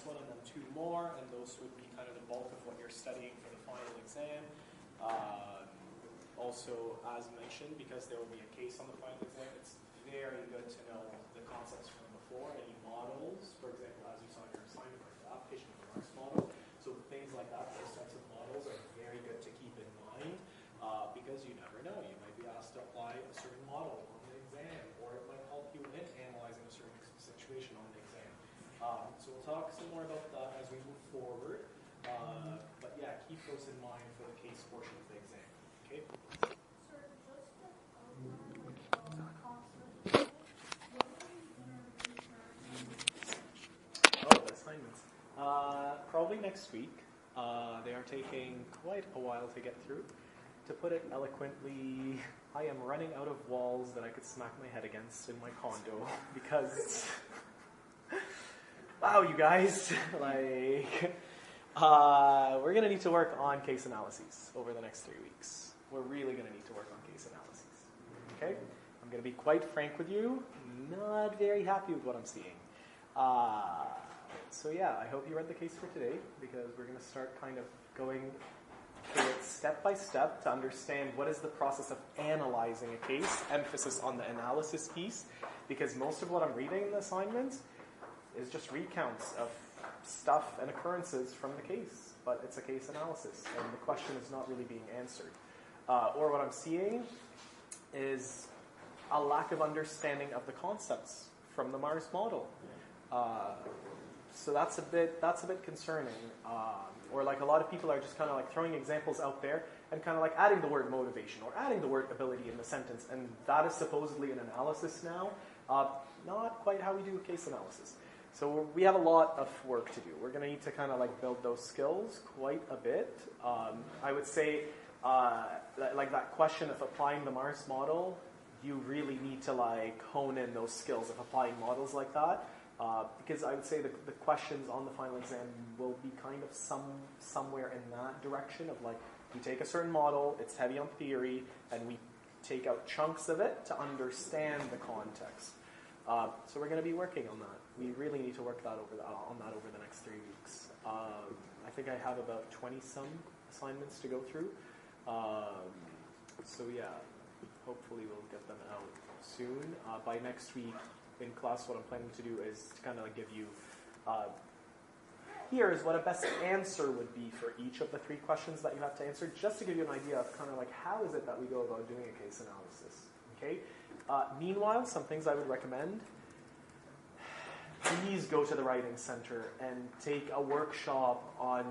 this one and then 2 more, and those would be kind of the bulk of what you're studying for the final exam. Also, as mentioned, because there will be a case on the final exam, it's very good to know the concepts from before, any models, for example, as you saw in your assignment, or the application of the Mars model. So things like that, those types of models are very good to keep in mind, because you never know. You might be asked to apply a certain model on the exam, or it might help you in analyzing a certain situation on the exam. So we'll talk some more about that as we move forward. But yeah, keep those in mind for the case portion of the exam. Okay? Oh, the assignments. Probably next week. They are taking quite a while to get through. To put it eloquently, I am running out of walls that I could smack my head against in my condo because, wow, you guys, like, we're going to need to work on case analyses over the next 3 weeks. We're really going to need to work on case analyses. Okay? I'm going to be quite frank with you. Not very happy with what I'm seeing. So yeah, I hope you read the case for today, because we're going to start kind of going through it step by step to understand what is the process of analyzing a case, emphasis on the analysis piece, because most of what I'm reading in the assignment is just recounts of stuff and occurrences from the case, but it's a case analysis, and the question is not really being answered. Or what I'm seeing is a lack of understanding of the concepts from the Mars model. So that's a bit concerning. Or like a lot of people are just kind of like throwing examples out there and kind of like adding the word motivation or adding the word ability in the sentence, and that is supposedly an analysis now. Not quite how we do a case analysis. So we have a lot of work to do. We're going to need to kind of like build those skills quite a bit. I would say like that question of applying the Mars model, you really need to like hone in those skills of applying models like that. Because I would say the questions on the final exam will be kind of somewhere in that direction of like, we take a certain model, it's heavy on theory, and we take out chunks of it to understand the context. So we're going to be working on that. We really need to work on that over the next 3 weeks. I think I have about 20-some assignments to go through. So yeah, hopefully we'll get them out soon. By next week in class, what I'm planning to do is to kind of like give you, here is what a best answer would be for each of the 3 questions that you have to answer, just to give you an idea of kind of like how is it that we go about doing a case analysis. Okay. Meanwhile, some things I would recommend. Please go to the Writing Center and take a workshop on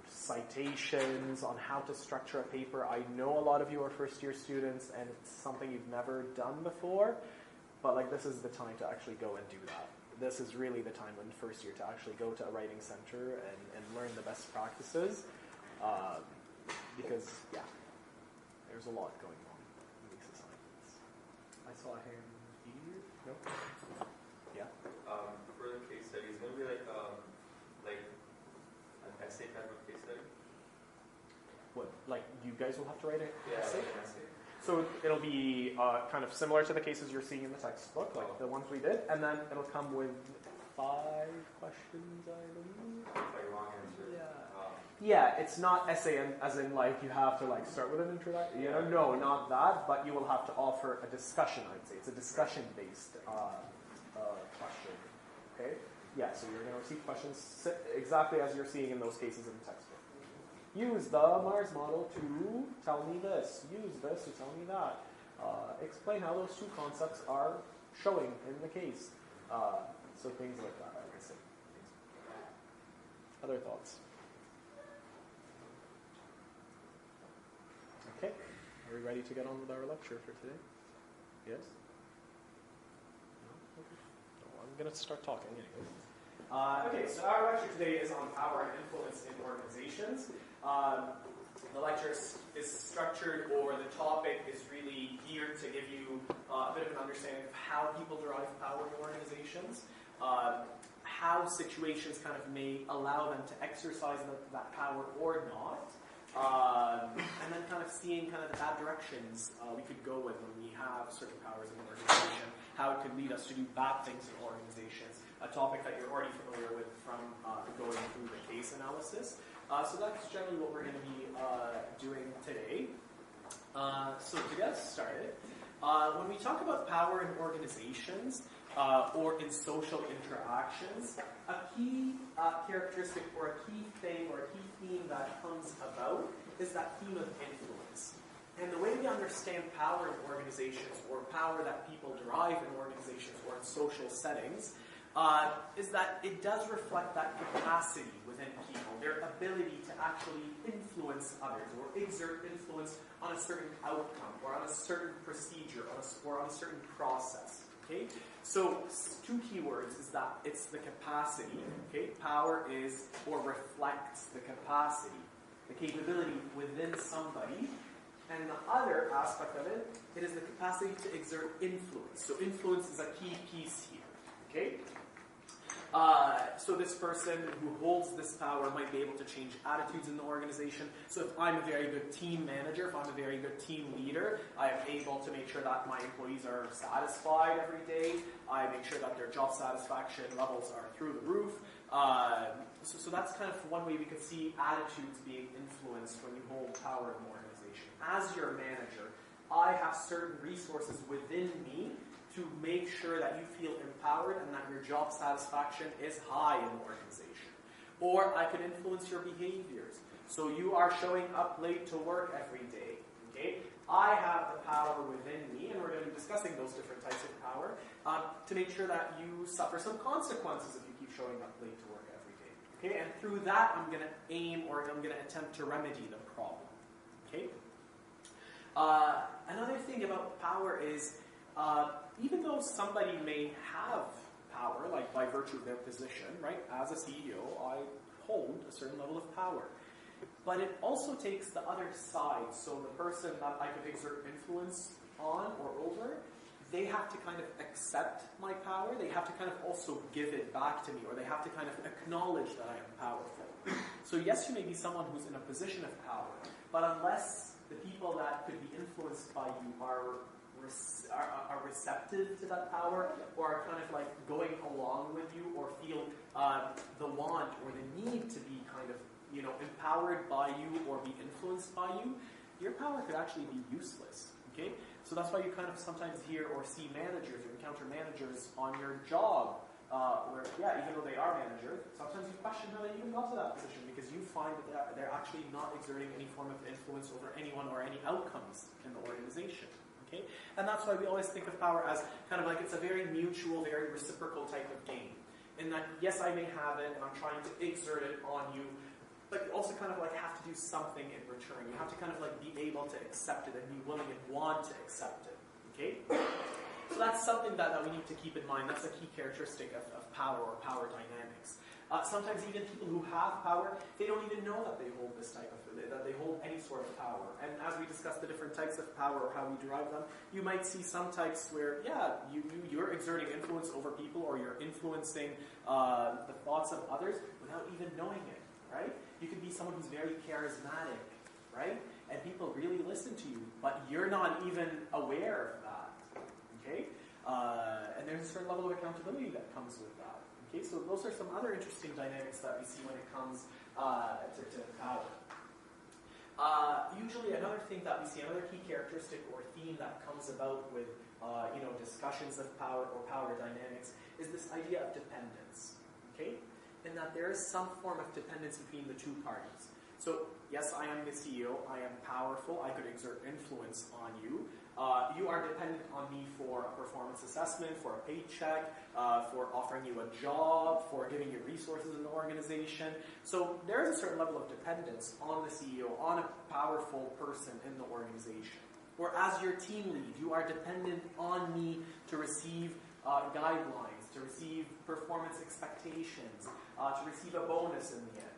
citations, on how to structure a paper. I know a lot of you are first-year students, and it's something you've never done before, but like this is the time to actually go and do that. This is really the time in first year to actually go to a Writing Center and learn the best practices, because, yeah, there's a lot going on in these assignments. I saw a hand here. No? Yeah? For the case study, it's going to be like an essay type of case study? What, like you guys will have to write an essay? Like an essay. So it'll be kind of similar to the cases you're seeing in the textbook, like the ones we did, and then it'll come with 5 questions, I believe. Like long answer. Yeah. Yeah, it's not essay as in like you have to like start with an introduction. You know, no, not that, but you will have to offer a discussion, I'd say. It's a discussion-based question. Okay? Yeah, so you're going to receive questions exactly as you're seeing in those cases in the textbook. Use the Mars model to tell me this. Use this to tell me that. Explain how those 2 concepts are showing in the case. So things like that, I would say. Other thoughts? Okay. Are we ready to get on with our lecture for today? Yes? No? Okay. No, I'm going to start talking anyway. Okay, so our lecture today is on power and influence in organizations. The lecture is structured, or the topic is really geared to give you a bit of an understanding of how people derive power in organizations, how situations kind of may allow them to exercise that power or not, And then kind of seeing kind of the bad directions we could go with when we have certain powers in an organization, how it could lead us to do bad things in organizations, a topic that you're already familiar with from going through the case analysis. So that's generally what we're going to be doing today. So to get started, when we talk about power in organizations or in social interactions, a key characteristic or a key thing or a key theme that comes about is that theme of influence. And the way we understand power in organizations or power that people derive in organizations or in social settings is that it does reflect that capacity within people, their ability to actually influence others or exert influence on a certain outcome or on a certain procedure or on a certain process. Okay? So two keywords is that it's the capacity. Okay? Power is or reflects the capacity, the capability within somebody. And the other aspect of it, it is the capacity to exert influence. So influence is a key piece here. Okay? So this person who holds this power might be able to change attitudes in the organization. So if I'm a very good team manager, if I'm a very good team leader, I am able to make sure that my employees are satisfied every day. I make sure that their job satisfaction levels are through the roof. So that's kind of one way we could see attitudes being influenced when you hold power in an organization. As your manager, I have certain resources within me to make sure that you feel empowered and that your job satisfaction is high in the organization. Or I could influence your behaviors. So you are showing up late to work every day. Okay? I have the power within me, and we're going to be discussing those different types of power, to make sure that you suffer some consequences if you keep showing up late to work every day. Okay? And through that, I'm going to aim or I'm going to attempt to remedy the problem. Okay? Another thing about power is even though somebody may have power, like by virtue of their position, right? As a CEO, I hold a certain level of power. But it also takes the other side. So the person that I could exert influence on or over, they have to kind of accept my power. They have to kind of also give it back to me, or they have to kind of acknowledge that I am powerful. So yes, you may be someone who's in a position of power, but unless the people that could be influenced by you are receptive to that power, or are kind of like going along with you, or feel the want or the need to be kind of, empowered by you or be influenced by you, your power could actually be useless. Okay? So that's why you kind of sometimes hear or see managers or encounter managers on your job, where, even though they are managers, sometimes you question how they even got to that position, because you find that they're actually not exerting any form of influence over anyone or any outcomes in the organization. Okay? And that's why we always think of power as kind of like it's a very mutual, very reciprocal type of game. In that, yes, I may have it, and I'm trying to exert it on you, but you also kind of like have to do something in return. You have to kind of like be able to accept it and be willing and want to accept it. Okay? So that's something that we need to keep in mind. That's a key characteristic of power or power dynamics. Sometimes even people who have power, they don't even know that they hold this type of, that they hold any sort of power. And as we discuss the different types of power or how we derive them, you might see some types where, you're exerting influence over people, or you're influencing the thoughts of others without even knowing it, right? You could be someone who's very charismatic, right? And people really listen to you, but you're not even aware of that, okay? And there's a certain level of accountability that comes with that. Okay, so those are some other interesting dynamics that we see when it comes to power. Usually another thing that we see, another key characteristic or theme that comes about with discussions of power or power dynamics is this idea of dependence. Okay? In that there is some form of dependence between the two parties. So, yes, I am the CEO, I am powerful, I could exert influence on you. You are dependent on me for a performance assessment, for a paycheck, for offering you a job, for giving you resources in the organization. So there is a certain level of dependence on the CEO, on a powerful person in the organization. Or as your team lead, you are dependent on me to receive guidelines, to receive performance expectations, to receive a bonus in the end.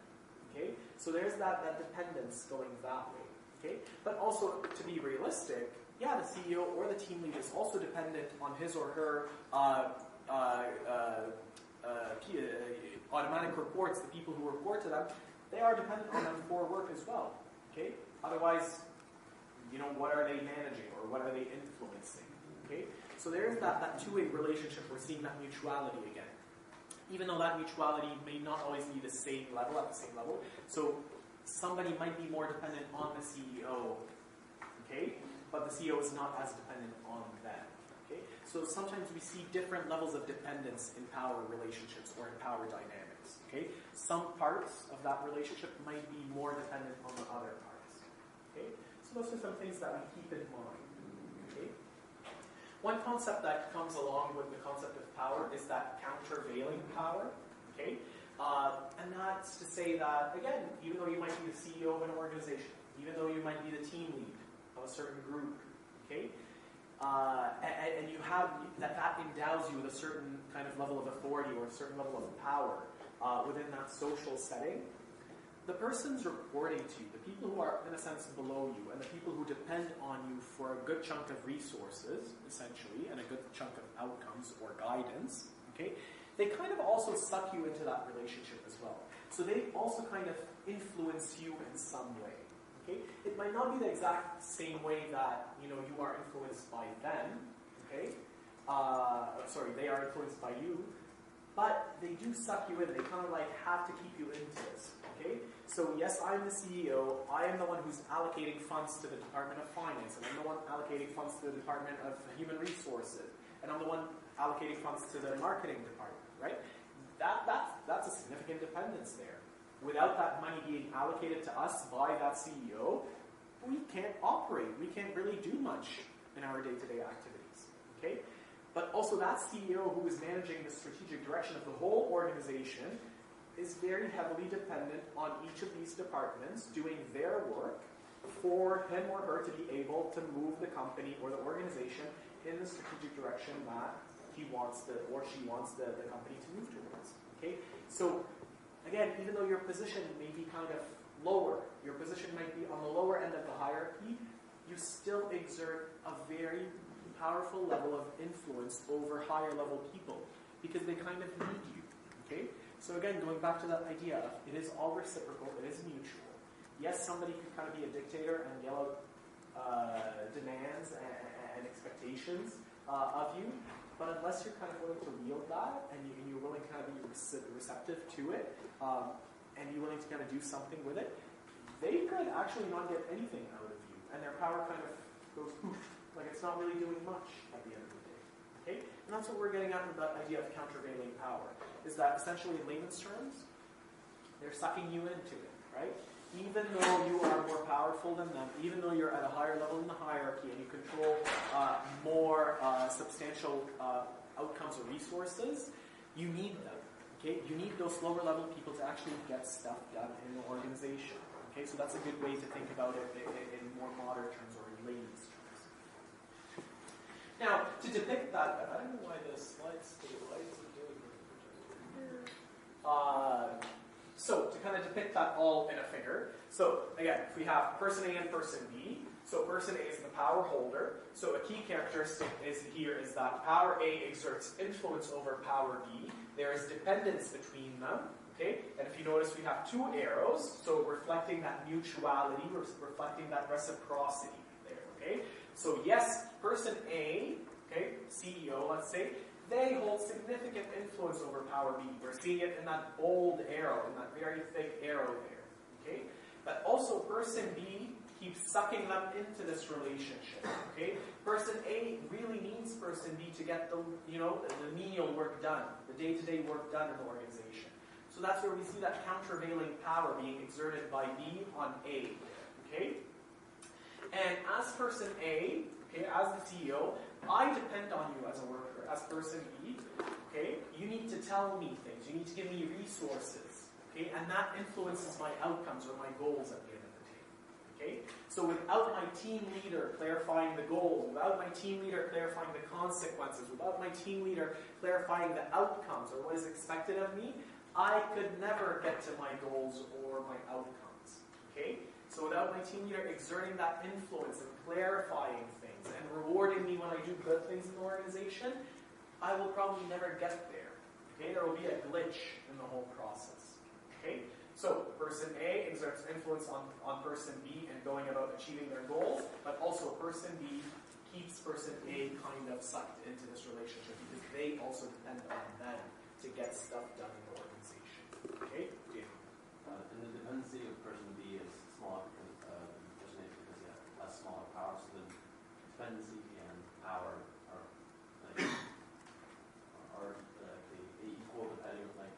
Okay? So there's that dependence going that way. Okay? But also, to be realistic, the CEO or the team lead is also dependent on his or her automatic reports, the people who report to them. They are dependent on them for work as well. Okay? Otherwise, what are they managing or what are they influencing? Okay? So there's that two-way relationship. We're seeing that mutuality again. Even though that mutuality may not always be the same level, at the same level. So somebody might be more dependent on the CEO, okay? But the CEO is not as dependent on them, okay? So sometimes we see different levels of dependence in power relationships or in power dynamics, okay? Some parts of that relationship might be more dependent on the other parts, okay? So those are some things that we keep in mind, okay? One concept that comes along with the concept of power is that countervailing power, okay? And that's to say that, again, even though you might be the CEO of an organization, even though you might be the team lead of a certain group, okay? And you have, that endows you with a certain kind of level of authority or a certain level of power within that social setting. The persons reporting to you, the people who are, in a sense, below you, and the people who depend on you for a good chunk of resources, essentially, and a good chunk of outcomes or guidance, okay, they kind of also suck you into that relationship as well. So they also kind of influence you in some way, okay? It might not be the exact same way that, you are influenced by them, okay? They are influenced by you, but they do suck you in. They kind of have to keep you into this, okay? So yes, I'm the CEO. I am the one who's allocating funds to the Department of Finance, and I'm the one allocating funds to the Department of Human Resources, and I'm the one allocating funds to the marketing department, right? That's a significant dependence there. Without that money being allocated to us by that CEO, we can't operate. We can't really do much in our day-to-day activities, okay? But also that CEO who is managing the strategic direction of the whole organization is very heavily dependent on each of these departments doing their work for him or her to be able to move the company or the organization in the strategic direction that he wants or she wants the company to move towards. Okay? So again, even though your position may be kind of lower, your position might be on the lower end of the hierarchy, you still exert a very powerful level of influence over higher level people because they kind of need you. Okay? So again, going back to that idea of it is all reciprocal, it is mutual. Yes, somebody could kind of be a dictator and yell out demands and expectations of you, but unless you're kind of willing to wield that and you're willing to kind of be receptive to it and you're willing to kind of do something with it, they could actually not get anything out of you, and their power kind of goes poof, like it's not really doing much at the end of the day. Okay? And that's what we're getting at with that idea of countervailing power, is that essentially in layman's terms, they're sucking you into it, right? Even though you are more powerful than them, even though you're at a higher level in the hierarchy and you control more substantial outcomes or resources, you need them. Okay? You need those lower level people to actually get stuff done in the organization. Okay? So that's a good way to think about it in more modern terms or in layman's terms. Now, to depict that, I don't know why the slides stay light. So to kind of depict that all in a figure, so again, if we have person A and person B, so person A is the power holder, so a key characteristic here is that power A exerts influence over power B. There is dependence between them, okay? And if you notice, we have two arrows, so reflecting that mutuality, reflecting that reciprocity there, okay? So yes, person A, okay, CEO, let's say, they hold significant influence over power B. We're seeing it in that bold arrow, in that very thick arrow there. Okay? But also person B keeps sucking them into this relationship. Okay? Person A really needs person B to get the menial work done, the day-to-day work done in the organization. So that's where we see that countervailing power being exerted by B on A. Okay? And as person A, okay, as the CEO, I depend on you as a worker. As person B, okay, you need to tell me things. You need to give me resources, okay, and that influences my outcomes or my goals at the end of the day, okay. So without my team leader clarifying the goals, without my team leader clarifying the consequences, without my team leader clarifying the outcomes or what is expected of me, I could never get to my goals or my outcomes, okay. So without my team leader exerting that influence and clarifying things and rewarding me when I do good things in the organization, I will probably never get there. Okay, there will be a glitch in the whole process. Okay, So person A exerts influence on person B and going about achieving their goals, but also person B keeps person A kind of sucked into this relationship because they also depend on them to get stuff done in the organization. Okay? Yeah. And the dependency of person B is smaller because person A because they have less smaller power, so the dependency and power are like they equal depending on like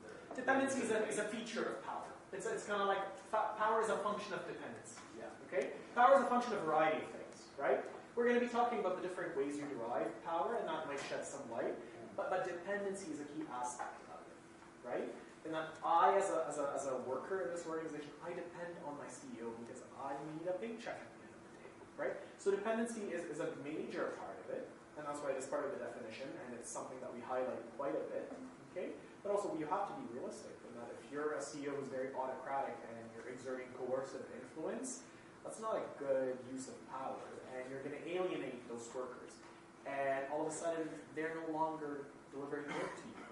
their Dependency is a feature of power. It's kind of like power is a function of dependency. Yeah. Okay? Power is a function of a variety of things, right? We're going to be talking about the different ways you derive power, and that might shed some light. But dependency is a key aspect of it, right? And that I, as a worker in this organization, I depend on my CEO because I need a paycheck at the end of the day, right? So dependency is a major part of it, and that's why it is part of the definition, and it's something that we highlight quite a bit, okay? But also, you have to be realistic in that if you're a CEO who's very autocratic and you're exerting coercive influence, that's not a good use of power, and you're going to alienate those workers. And all of a sudden, they're no longer delivering work to you.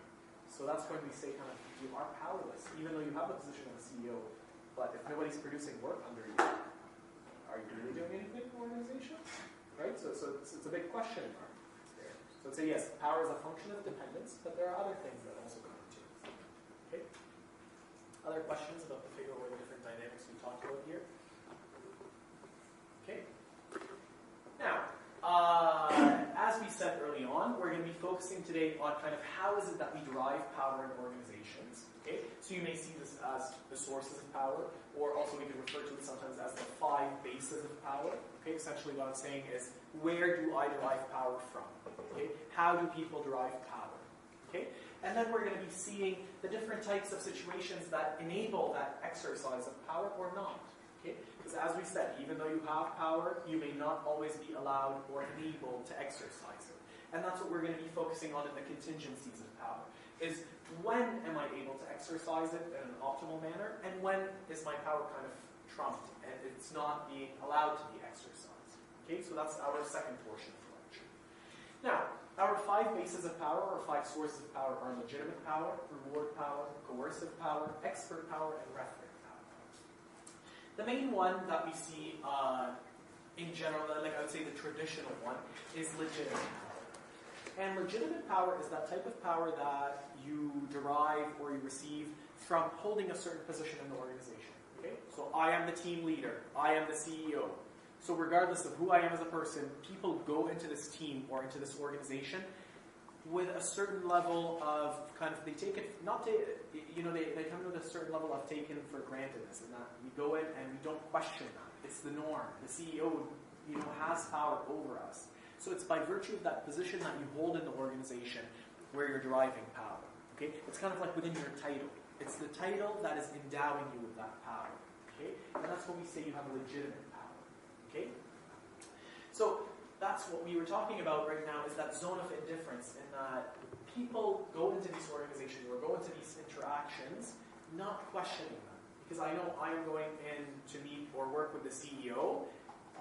So that's when we say kind of, you are powerless, even though you have the position of a CEO, but if nobody's producing work under you, are you really doing anything in the organization? Right? So it's a big question mark there. So I'd say yes, power is a function of dependence, but there are other things that also come into it. Okay? Other questions about the figure or the different dynamics we talked about here? Okay. Now, as we said early on, we're going to be focusing today on kind of how is it that we derive power in organizations. Okay? So you may see this as the sources of power, or also we can refer to it sometimes as the 5 bases of power. Okay? Essentially what I'm saying is, where do I derive power from? Okay? How do people derive power? Okay? And then we're going to be seeing the different types of situations that enable that exercise of power or not. Okay? Because as we said, even though you have power, you may not always be allowed or enabled to exercise it. And that's what we're going to be focusing on in the contingencies of power, is when am I able to exercise it in an optimal manner, and when is my power kind of trumped and it's not being allowed to be exercised. Okay, so that's our second portion of the lecture. Now, our 5 bases of power, or 5 sources of power, are legitimate power, reward power, coercive power, expert power, and referent. The main one that we see in general, like I would say the traditional one, is legitimate power. And legitimate power is that type of power that you derive or you receive from holding a certain position in the organization. Okay? So I am the team leader. I am the CEO. So regardless of who I am as a person, people go into this team or into this organization with a certain level of kind of, they take it, not take it, they come with a certain level of taken for grantedness, and that we go in and we don't question that. It's the norm. The CEO, has power over us. So it's by virtue of that position that you hold in the organization where you're deriving power. Okay? It's kind of like within your title. It's the title that is endowing you with that power. Okay? And that's when we say you have legitimate power. Okay? So that's what we were talking about right now, is that zone of indifference, in that people go into these organizations or go into these interactions not questioning them. Because I know I am going in to meet or work with the CEO.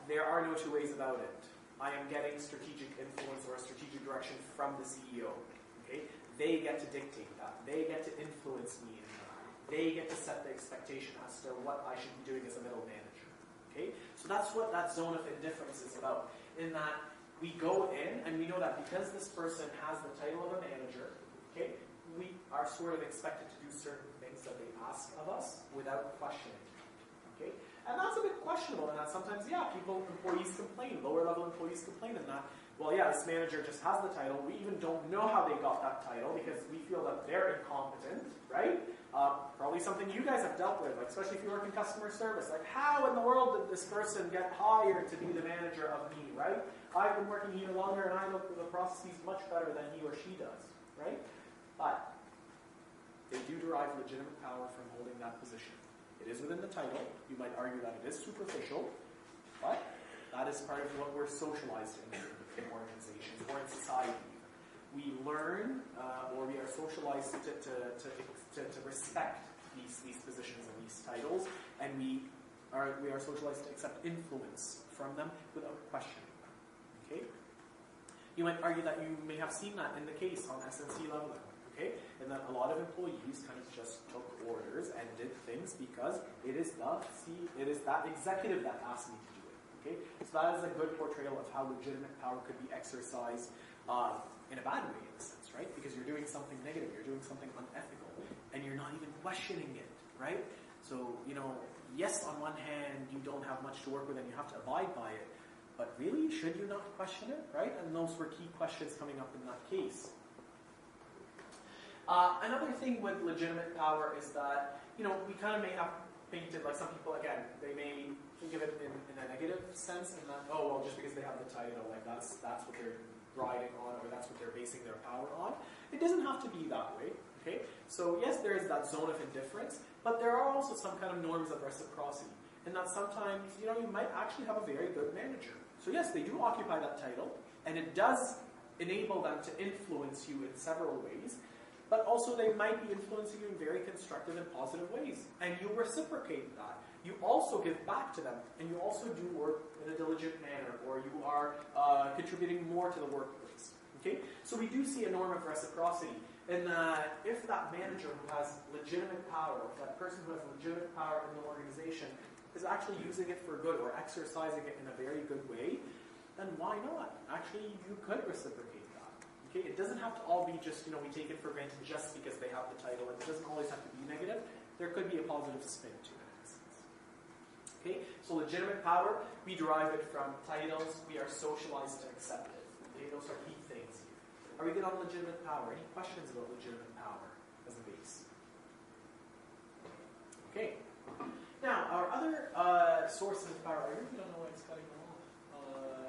There are no 2 ways about it. I am getting strategic influence or a strategic direction from the CEO. Okay? They get to dictate that. They get to influence me in that. They get to set the expectation as to what I should be doing as a middle manager. Okay? So that's what that zone of indifference is about. In that we go in and we know that because this person has the title of a manager, okay, we are sort of expected to do certain things that they ask of us without questioning. Okay? And that's a bit questionable in that sometimes, employees complain, lower level employees complain in that, well, this manager just has the title. We even don't know how they got that title because we feel that they're incompetent, right? Probably something you guys have dealt with, like especially if you work in customer service. Like, how in the world did this person get hired to be the manager of me, right? I've been working here longer and I know the processes much better than he or she does, right? But they do derive legitimate power from holding that position. It is within the title. You might argue that it is superficial, but that is part of what we're socialized in organizations or in society. We learn, or we are socialized to respect these positions and these titles, and we are socialized to accept influence from them without questioning them. Okay? You might argue that you may have seen that in the case on SNC leveling. Okay? And that a lot of employees kind of just took orders and did things because it is that executive that asked me to do it. Okay? So that is a good portrayal of how legitimate power could be exercised in a bad way, in a sense, right? Because you're doing something negative, you're doing something unethical, and you're not even questioning it, right? So, yes, on one hand, you don't have much to work with and you have to abide by it, but really, should you not question it, right? And those were key questions coming up in that case. Another thing with legitimate power is that, we kind of may have painted, like some people, again, they may think of it in a negative sense, and that, oh, well, just because they have the title, like that's what they're riding on, or that's what they're basing their power on. It doesn't have to be that way, okay? So yes, there is that zone of indifference, but there are also some kind of norms of reciprocity, and that sometimes, you might actually have a very good manager. So yes, they do occupy that title, and it does enable them to influence you in several ways, but also they might be influencing you in very constructive and positive ways. And you reciprocate that. You also give back to them, and you also do work in a diligent manner, or you are contributing more to the workplace. Okay? So we do see a norm of reciprocity, in that if that manager who has legitimate power, if that person who has legitimate power in the organization is actually using it for good, or exercising it in a very good way, then why not? Actually, you could reciprocate. Okay, it doesn't have to all be just, we take it for granted just because they have the title. It doesn't always have to be negative. There could be a positive spin to it, in essence. Okay, so legitimate power, we derive it from titles. We are socialized to accept it. Okay, those are key things here. Are we good on legitimate power? Any questions about legitimate power as a base? Okay. Now, our other sources of power, I really don't know why it's cutting off.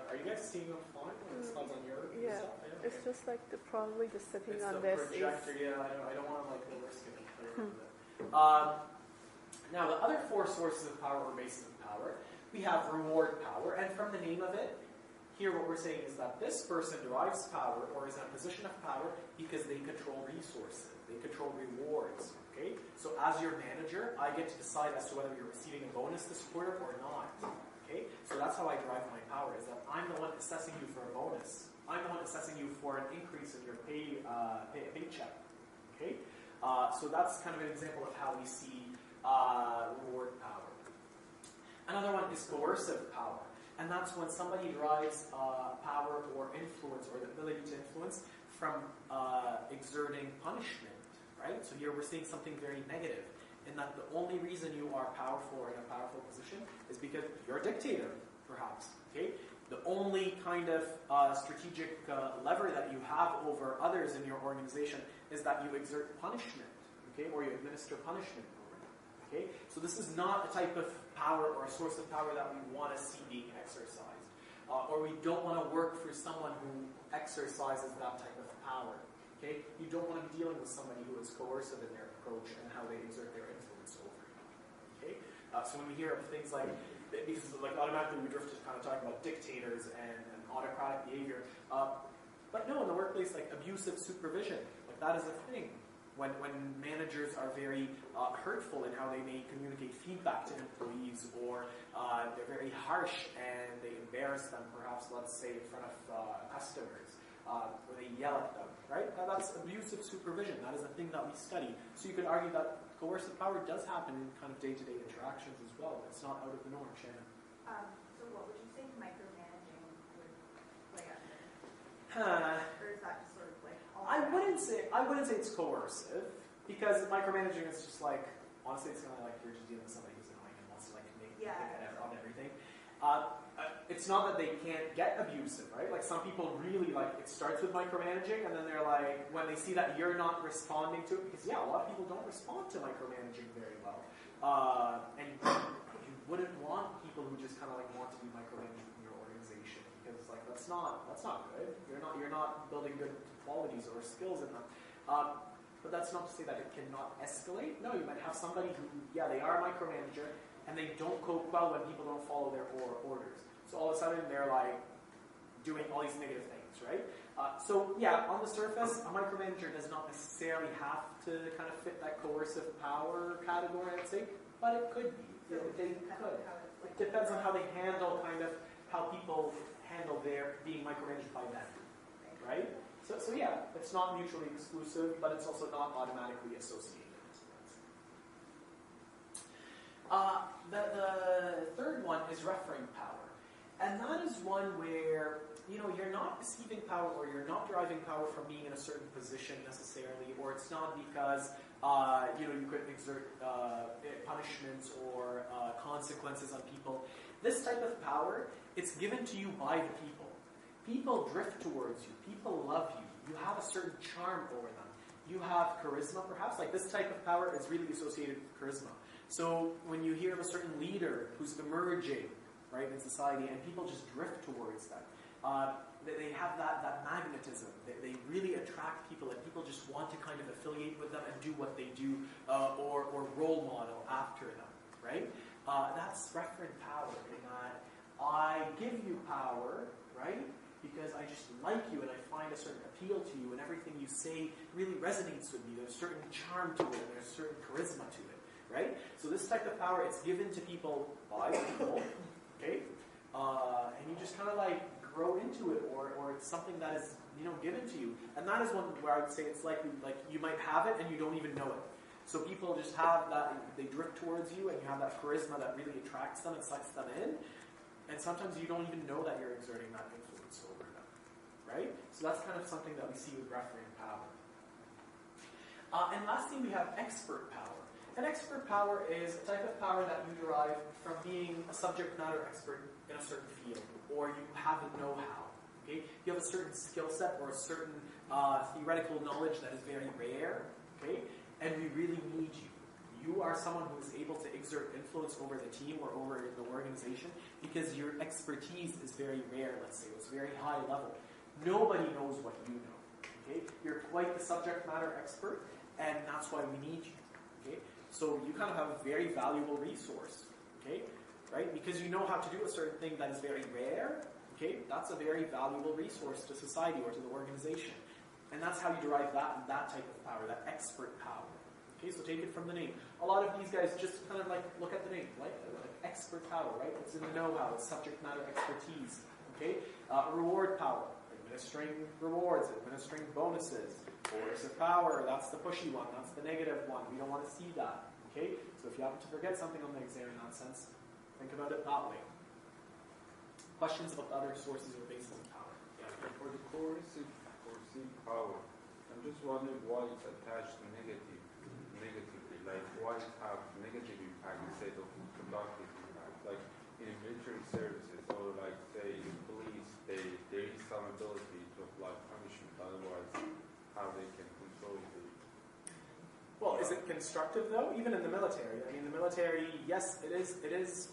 Are you guys seeing them fine? The slides on your stuff? Yeah, it's just like probably just sitting it's on the this. projector, I don't want to risk it. Now, the other four sources of power or bases of power, we have reward power, and from the name of it, here what we're saying is that this person derives power or is in a position of power because they control resources, they control rewards. Okay, so as your manager, I get to decide as to whether you're receiving a bonus this quarter or not. Okay, so that's how I derive my power, is that I'm the one assessing you for a bonus. I'm the one assessing you for an increase in your paycheck. Okay, so that's kind of an example of how we see reward power. Another one is coercive power, and that's when somebody derives power or influence, or the ability to influence, from exerting punishment. Right? So here we're seeing something very negative, in that the only reason you are powerful or in a powerful position is because you're a dictator, perhaps. Okay? The only kind of strategic lever that you have over others in your organization is that you exert punishment, okay, or you administer punishment over them. Okay? So this is not a type of power or a source of power that we want to see being exercised, or we don't want to work for someone who exercises that type of power. Okay? You don't want to be dealing with somebody who is coercive in their approach and how they exert their influence over you. Okay? So when we hear of things like, because automatically we drift to kind of talking about dictators and autocratic behavior, but no, in the workplace, abusive supervision, that is a thing. When managers are very hurtful in how they may communicate feedback to employees, or they're very harsh and they embarrass them, perhaps, let's say, in front of customers, or they yell at them, right? That's abusive supervision. That is a thing that we study. So you could argue that coercive power does happen in kind of day-to-day interactions as well. It's not out of the norm, Shannon. So what would you say micromanaging would play out there? Or is that just sort of like all I wouldn't say it's coercive, because micromanaging is just honestly, it's kind of like you're just dealing with somebody who's annoying and wants to make on everything. It's not that they can't get abusive, right? Some people really it starts with micromanaging, and then they're when they see that you're not responding to it, because a lot of people don't respond to micromanaging very well, and you wouldn't want people who just kind of want to be micromanaged in your organization, because that's not good. You're not building good qualities or skills in them. But that's not to say that it cannot escalate. No, you might have somebody who, they are a micromanager, and they don't cope well when people don't follow their orders. So all of a sudden, they're doing all these negative things, right? On the surface, a micromanager does not necessarily have to kind of fit that coercive power category, I'd say, but it could be. They could. It depends on how they handle how people handle their being micromanaged by them, right? So So yeah, it's not mutually exclusive, but it's also not automatically associated. The third one is referring power. And that is one where, you're not receiving power or you're not deriving power from being in a certain position necessarily, or it's not because, you could exert punishments or consequences on people. This type of power, it's given to you by the people. People drift towards you. People love you. You have a certain charm over them. You have charisma, perhaps. Like this type of power is really associated with charisma. So when you hear of a certain leader who's emerging, right, in society, and people just drift towards them, they have that magnetism. They really attract people, and people just want to kind of affiliate with them and do what they do, or role model after them, right? That's referent power, in that I give you power, right? Because I just like you and I find a certain appeal to you, and everything you say really resonates with me. There's a certain charm to it, and there's a certain charisma to it, right? So this type of power, it's given to people by people, okay? And you just kind of like grow into it, or it's something that is, given to you. And that is one where I would say it's likely, like you might have it and you don't even know it. So people just have that, they drift towards you, and you have that charisma that really attracts them and sucks them in. And sometimes you don't even know that you're exerting that influence over them, right? So that's kind of something that we see with referring power. And lastly, we have expert power. And expert power is a type of power that you derive from being a subject matter expert in a certain field, or you have a know-how. Okay? You have a certain skill set or a certain theoretical knowledge that is very rare, okay? And we really need you. You are someone who is able to exert influence over the team or over the organization because your expertise is very rare, let's say. It's very high level. Nobody knows what you know. Okay? You're quite the subject matter expert, and that's why we need you. Okay? So you kind of have a very valuable resource. Okay? Right? Because you know how to do a certain thing that is very rare. Okay? That's a very valuable resource to society or to the organization. And that's how you derive that type of power, that expert power. Okay, so take it from the name. A lot of these guys just kind of like look at the name, like expert power, right? It's in the know-how, it's subject matter expertise. Okay, reward power, administering rewards, administering bonuses. Coercive power, that's the pushy one, that's the negative one. We don't want to see that. Okay, so if you happen to forget something on the exam in that sense, think about it that way. Questions about the other sources or bases of power? Yeah. For the coercive power, I'm just wondering why it's attached to negatively, like why it have negative impact instead of productive impact. Like in military services, or like say in police, there is some ability to apply punishment. Otherwise, how they can control the. Well, is it constructive though? Even in the military, I mean, the military, yes, it is.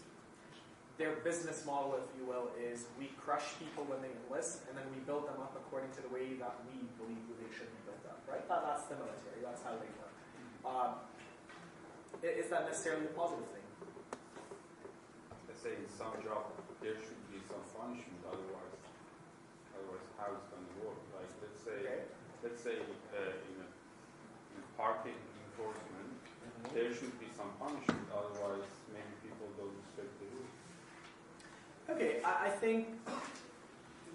Their business model, if you will, is we crush people when they enlist, and then we build them up according to the way that we believe they should be built up, right? That's the military. That's how they work. Is that necessarily a positive thing? Let's say in some job there should be some punishment. Otherwise, how it's going to work? Like let's say in parking enforcement, there should be some punishment. Otherwise, maybe people don't respect the rules. Okay, I think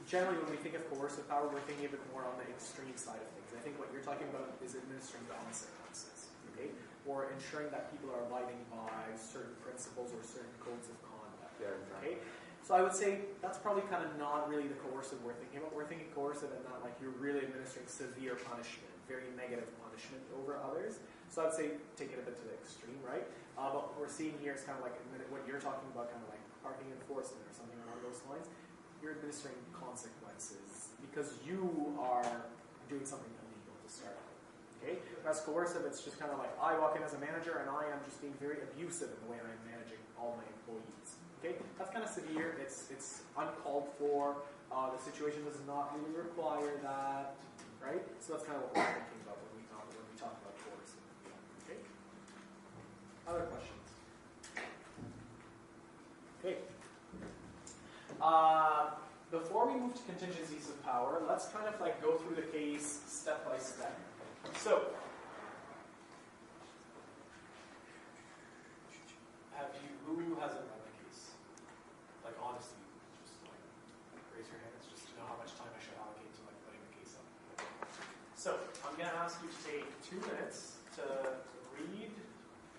generally when we think of coercive power, we're thinking of it more on the extreme side of things. I think what you're talking about is administering consequences, okay? Or ensuring that people are abiding by certain principles or certain codes of conduct, okay? So I would say that's probably kind of not really the coercive we're thinking about. We're thinking coercive and not like you're really administering severe punishment, very negative punishment over others. So I would say take it a bit to the extreme, right? But what we're seeing here is kind of like what you're talking about, kind of like parking enforcement or something along those lines. You're administering consequences because you are doing something illegal to start with. Okay? Whereas coercive, it's just kind of like I walk in as a manager and I am just being very abusive in the way I'm managing all my employees. Okay? That's kind of severe. It's uncalled for. The situation does not really require that. Right? So that's kind of what we're thinking about when we talk about coercive. Okay? Other questions? Okay. Before we move to contingencies of power, let's kind of like go through the case step by step. So, who hasn't run the case? Like honestly, just like raise your hands just to know how much time I should allocate to like putting the case up. take 2 minutes to read.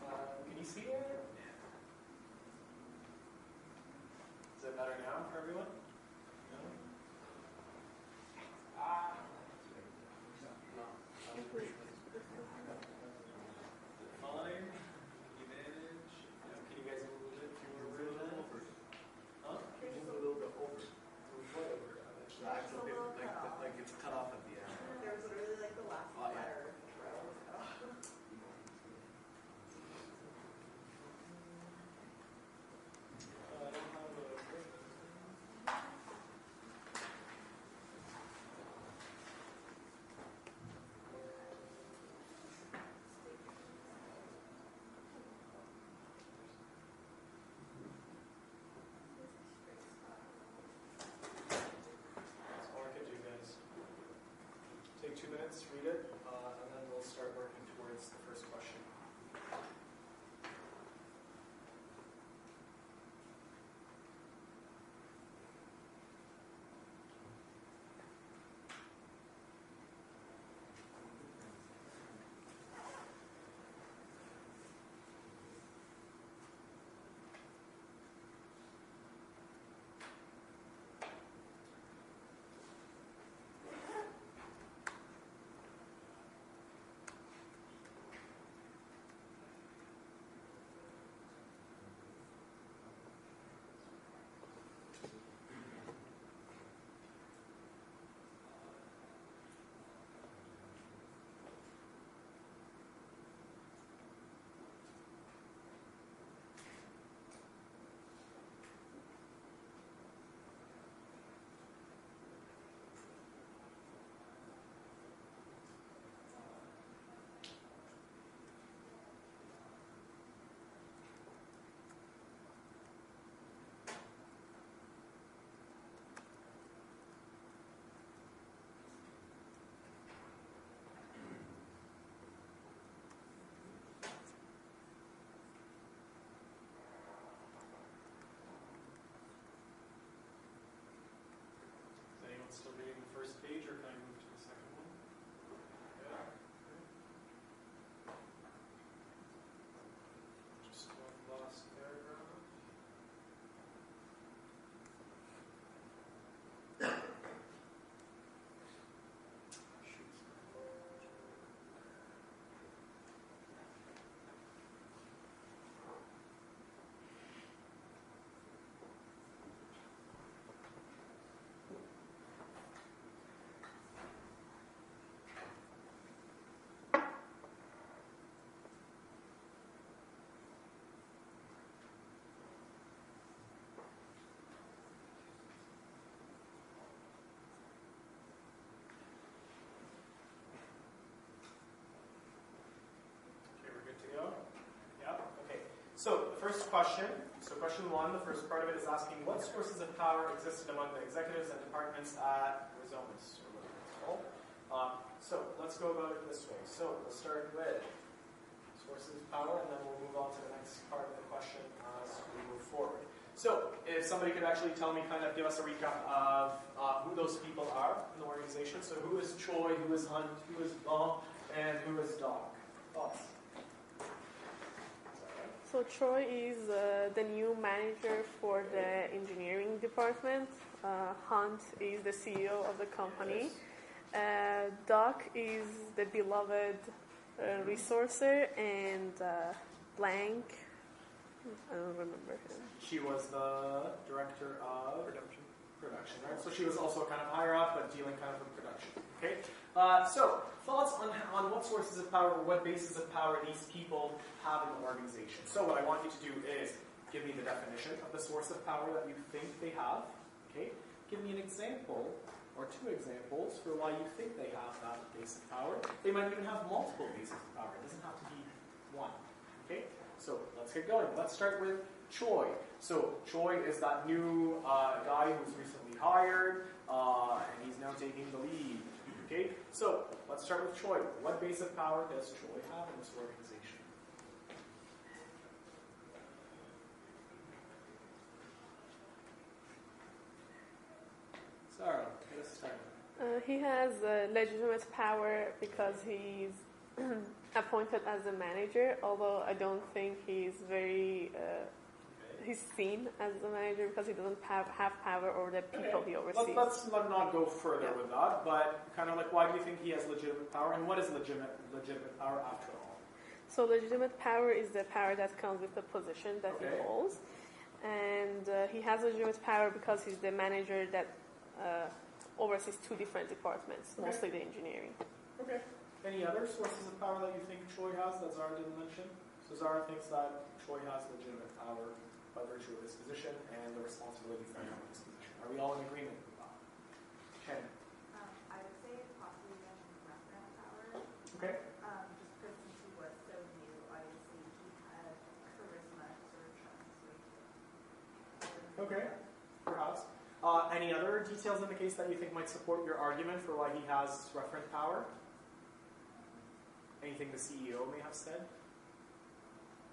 Can you see it? Is it better now for everyone? No? Fine. Can you manage? Can you guys move it if you were really over? Huh? Can you move a little bit over? Move what over? The actual bit, like it's cut off at the end. There was literally like the last Oh, yeah. letter row was cut off. I don't have a. That's all I can do, guys. Take 2 minutes, read it, and then we'll start working towards the first question. Is anyone still reading the first page, or can I move to the second one? Yeah. Just one last paragraph. Okay, we're good to go? Yeah? Okay. So, the first question, question 1, the first part of it is asking what sources of power existed among the executives and departments at Rizomas, or whatever it's called. So, let's go about it this way. So, we'll start with sources of power, and then we'll move on to the next part of the question as we move forward. So, if somebody could actually tell me, kind of give us a recap of who those people are in the organization. So, who is Choi, who is Hunt, who is Bon, and who is Doc? Thoughts? So Troy is the new manager for the engineering department. Hunt is the CEO of the company. Doc is the beloved resourcer, and Blank, I don't remember him. She was the director of production, right? So she was also kind of higher up, but dealing kind of with production. Okay. So thoughts on what sources of power, what bases of power these people have in the organization. So what I want you to do is give me the definition of the source of power that you think they have. Okay. Give me an example or 2 examples for why you think they have that base of power. They might even have multiple bases of power. It doesn't have to be one. Okay. So let's get going. Let's start with Choi. So Choi is that new guy who's recently hired, and he's now taking the lead. Okay, so let's start with Choi. What base of power does Choi have in this organization? Sarah, get us started. He has legitimate power because he's appointed as a manager, although I don't think he's very he's seen as a manager because he doesn't have power over the people he oversees. Let's not go further Yeah. with that, but kind of like, why do you think he has legitimate power, and what is legitimate power after all? So legitimate power is the power that comes with the position that he Okay. holds, and he has legitimate power because he's the manager that oversees two different departments, Okay. mostly the engineering. Okay. Any other sources of power that you think Troy has that Zara didn't mention? So Zara thinks that Troy has legitimate power by virtue of his position and the responsibilities that come with his position. Are we all in agreement with that? Ken? I would say possibly mention reference power. Okay. Just because since he was so new, obviously he had charisma sort of translate. Okay. Perhaps. Any other details in the case that you think might support your argument for why he has referent power? Anything the CEO may have said?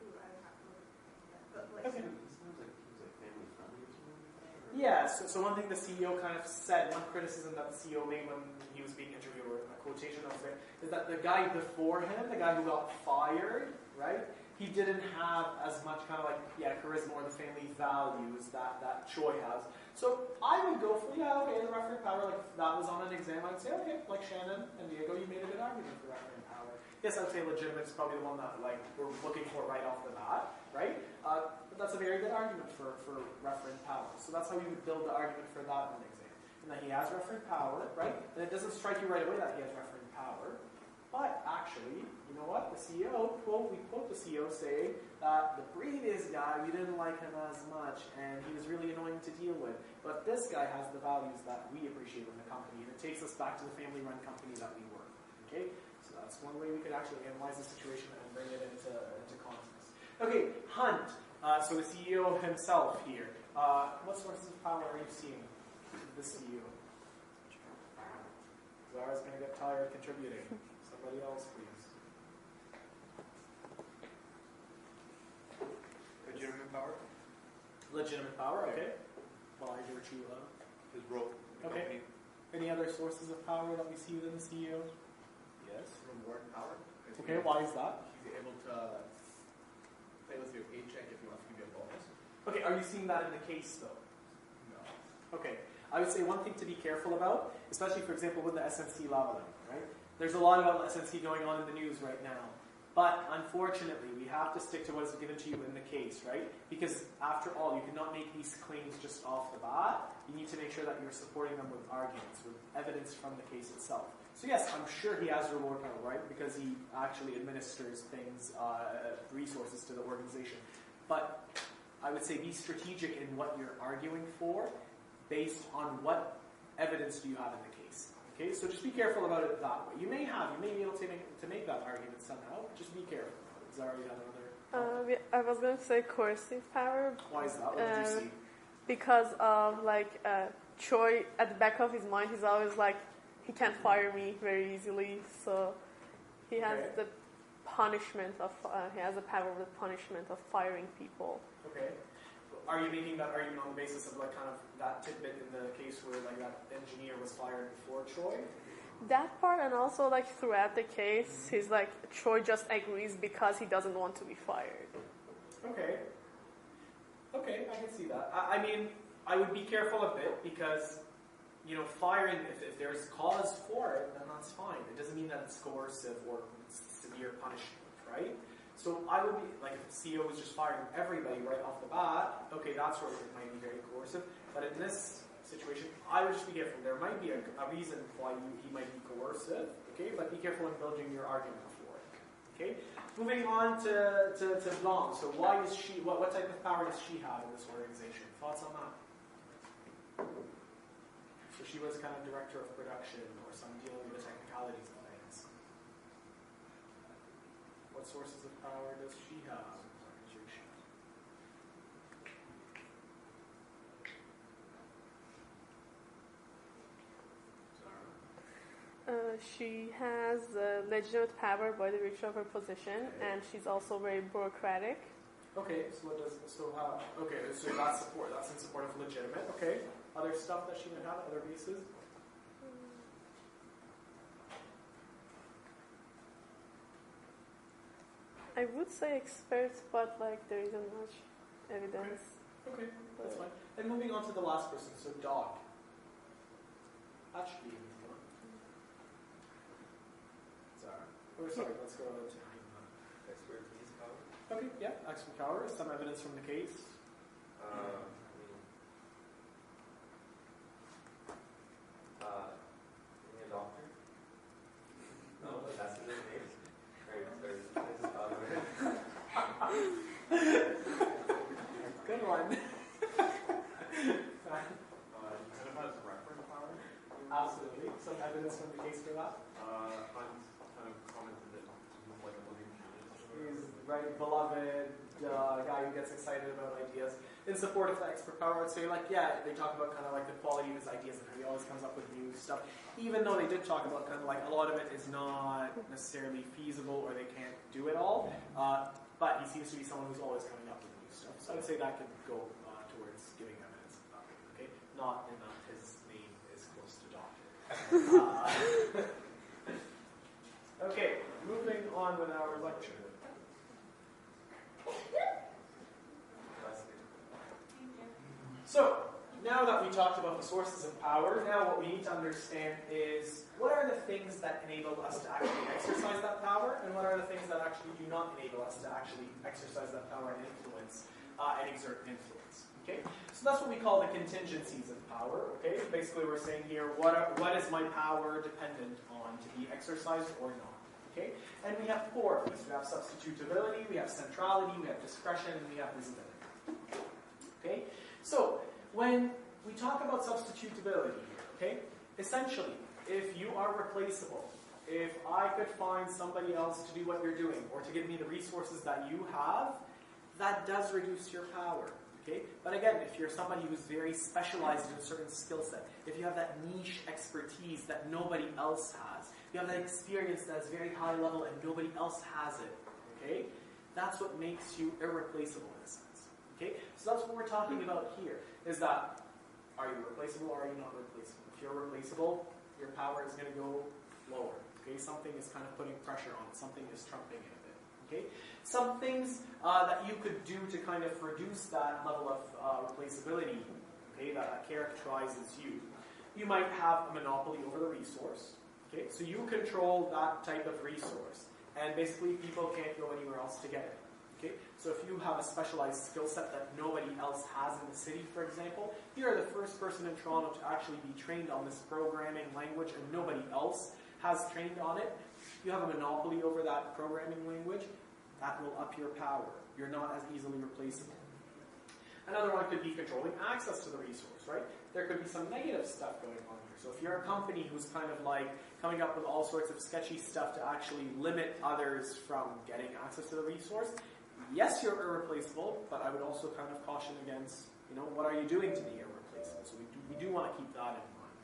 Ooh, I would have to look at that. But like, Okay. He sounds like he was like family friendly or something like that. Or? Yeah, so one thing the CEO kind of said, one criticism that the CEO made when he was being interviewed, or a quotation of it, is that the guy before him, the guy who got fired, right, he didn't have as much kind of like, charisma or the family values that Choi has. So I would go for, okay, the referent power, like if that was on an exam, I'd say, okay, like Shannon and Diego, you made a good argument for referent power. Yes, I'd say legitimate is probably the one that like we're looking for right off the bat, right? But that's a very good argument for referent power. So that's how we would build the argument for that in an exam. And that he has referent power, right? And it doesn't strike you right away that he has referent power. But actually, you know what? The CEO, we quote the CEO saying that the previous guy, we didn't like him as much, and he was really annoying to deal with. But this guy has the values that we appreciate in the company, and it takes us back to the family-run company that we work. Okay? So that's one way we could actually analyze the situation and bring it into context. Okay, Hunt. So the CEO himself here. What sources of power are you seeing the CEO? Zara's going to get tired contributing. Somebody else, please. Legitimate power? Legitimate power, okay. By virtue of. His role in the Okay. company. Any other sources of power that we see within the CEO? Yes, reward power. If Okay, why is that? He's able to play with your paycheck if he wants to give you a bonus. Okay, are you seeing that in the case though? No. Okay, I would say one thing to be careful about, especially for example with the SNC Lavalin, right? There's a lot about SNC going on in the news right now. But unfortunately, we have to stick to what is given to you in the case, right? Because after all, you cannot make these claims just off the bat. You need to make sure that you're supporting them with arguments, with evidence from the case itself. So yes, I'm sure he has reward power, right? Because he actually administers things, resources to the organization. But I would say be strategic in what you're arguing for based on what evidence do you have in the case. Okay, so just be careful about it that way. You may be able to make that argument somehow. Just be careful. Zara, you have another? I was going to say coercive power. Why is that? What did you see? Because of Troy at the back of his mind, he's always like, he can't fire me very easily, so he has Okay. the punishment of he has the power of the punishment of firing people. Okay. Are you making that argument on the basis of like kind of that tidbit in the case where like that engineer was fired before Troy? That part, and also like throughout the case, he's like Troy just agrees because he doesn't want to be fired. Okay. Okay, I can see that. I mean, I would be careful a bit because, you know, firing, if there's cause for it, then that's fine. It doesn't mean that it's coercive or severe punishment, right? So I would be, like, if the CEO was just firing everybody right off the bat, okay, that's where it might be very coercive. But in this situation, I would just be careful. There might be a reason why he might be coercive, okay? But be careful in building your argument for it, okay? Moving on to Blanc. So why is she, what type of power does she have in this organization? Thoughts on that? So she was kind of director of production or some dealing with the technicalities of things. What sources of power does she have in this organization? She has legitimate power by the virtue of her position, and she's also very bureaucratic. Okay, so what does so that's in support of legitimate. Okay. Other stuff that she might have, other bases? I would say experts, but like there isn't much evidence. Okay, that's fine. And moving on to the last person, so dog. That should be easy. Sorry. Oh, sorry, let's go to Expertise power. okay, yeah, expert power, some evidence from the case. Being a doctor? No, but that's his name. Good one. Kind of has reference power. Absolutely. Some evidence from the case for that. Hans kind of commented that he's like a living genius. He's right, beloved guy who gets excited about ideas. In support of the expert power, I would say, like, yeah, they talk about kind of like the quality of his ideas and how he always comes up with new stuff. Even though they did talk about kind of like a lot of it is not necessarily feasible or they can't do it all, but he seems to be someone who's always coming up with new stuff. So I would say that could go towards giving evidence of that. Okay, not in that his name is close to doctor. Okay, moving on with our lecture. So, now that we talked about the sources of power, now what we need to understand is what are the things that enable us to actually exercise that power, and what are the things that actually do not enable us to actually exercise that power and influence, and exert influence. Okay? So that's what we call the contingencies of power. Okay? Basically we're saying here, what is my power dependent on to be exercised or not? Okay? And we have 4 of these. We have substitutability, we have centrality, we have discretion, and we have visibility. Okay? So, when we talk about substitutability here, okay, essentially, if you are replaceable, if I could find somebody else to do what you're doing, or to give me the resources that you have, that does reduce your power, okay? But again, if you're somebody who's very specialized in a certain skill set, if you have that niche expertise that nobody else has, you have that experience that is very high level and nobody else has it, okay? That's what makes you irreplaceable in a sense. Okay? So that's what we're talking about here, is that are you replaceable or are you not replaceable? If you're replaceable, your power is going to go lower. Okay? Something is kind of putting pressure on it. Something is trumping it a bit. Okay? Some things that you could do to kind of reduce that level of replaceability, okay, that characterizes you. You might have a monopoly over the resource. Okay? So you control that type of resource. And basically people can't go anywhere else to get it. Okay? So if you have a specialized skill set that nobody else has in the city, for example, you are the first person in Toronto to actually be trained on this programming language and nobody else has trained on it. You have a monopoly over that programming language, that will up your power. You're not as easily replaceable. Another one could be controlling access to the resource, right? There could be some negative stuff going on here. So if you're a company who's kind of like coming up with all sorts of sketchy stuff to actually limit others from getting access to the resource, yes, you're irreplaceable, but I would also kind of caution against, what are you doing to be irreplaceable? So we do want to keep that in mind.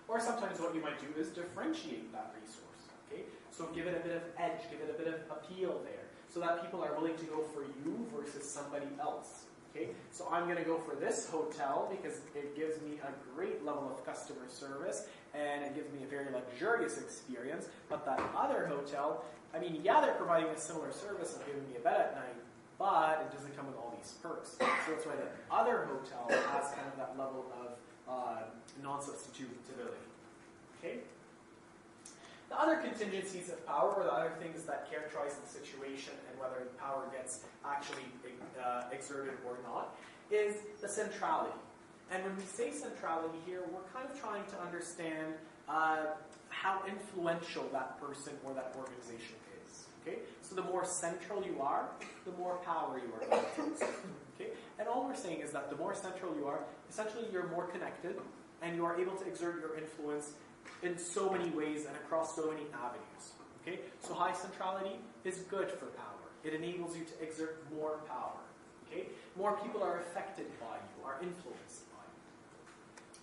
Or sometimes what you might do is differentiate that resource. Okay? So give it a bit of edge, give it a bit of appeal there, so that people are willing to go for you versus somebody else. Okay? So I'm going to go for this hotel because it gives me a great level of customer service and it gives me a very luxurious experience, but that other hotel, yeah, they're providing a similar service and giving me a bed at night, but it doesn't come with all these perks. So that's why the other hotel has kind of that level of non-substitutability. Okay? The other contingencies of power, or the other things that characterize the situation and whether the power gets actually exerted or not, is the centrality. And when we say centrality here, we're kind of trying to understand how influential that person or that organization is. Okay? So the more central you are, the more power you are going to exert. Okay? And all we're saying is that the more central you are, essentially you're more connected, and you are able to exert your influence in so many ways and across so many avenues. Okay? So high centrality is good for power. It enables you to exert more power. Okay? More people are affected by you, are influenced by you.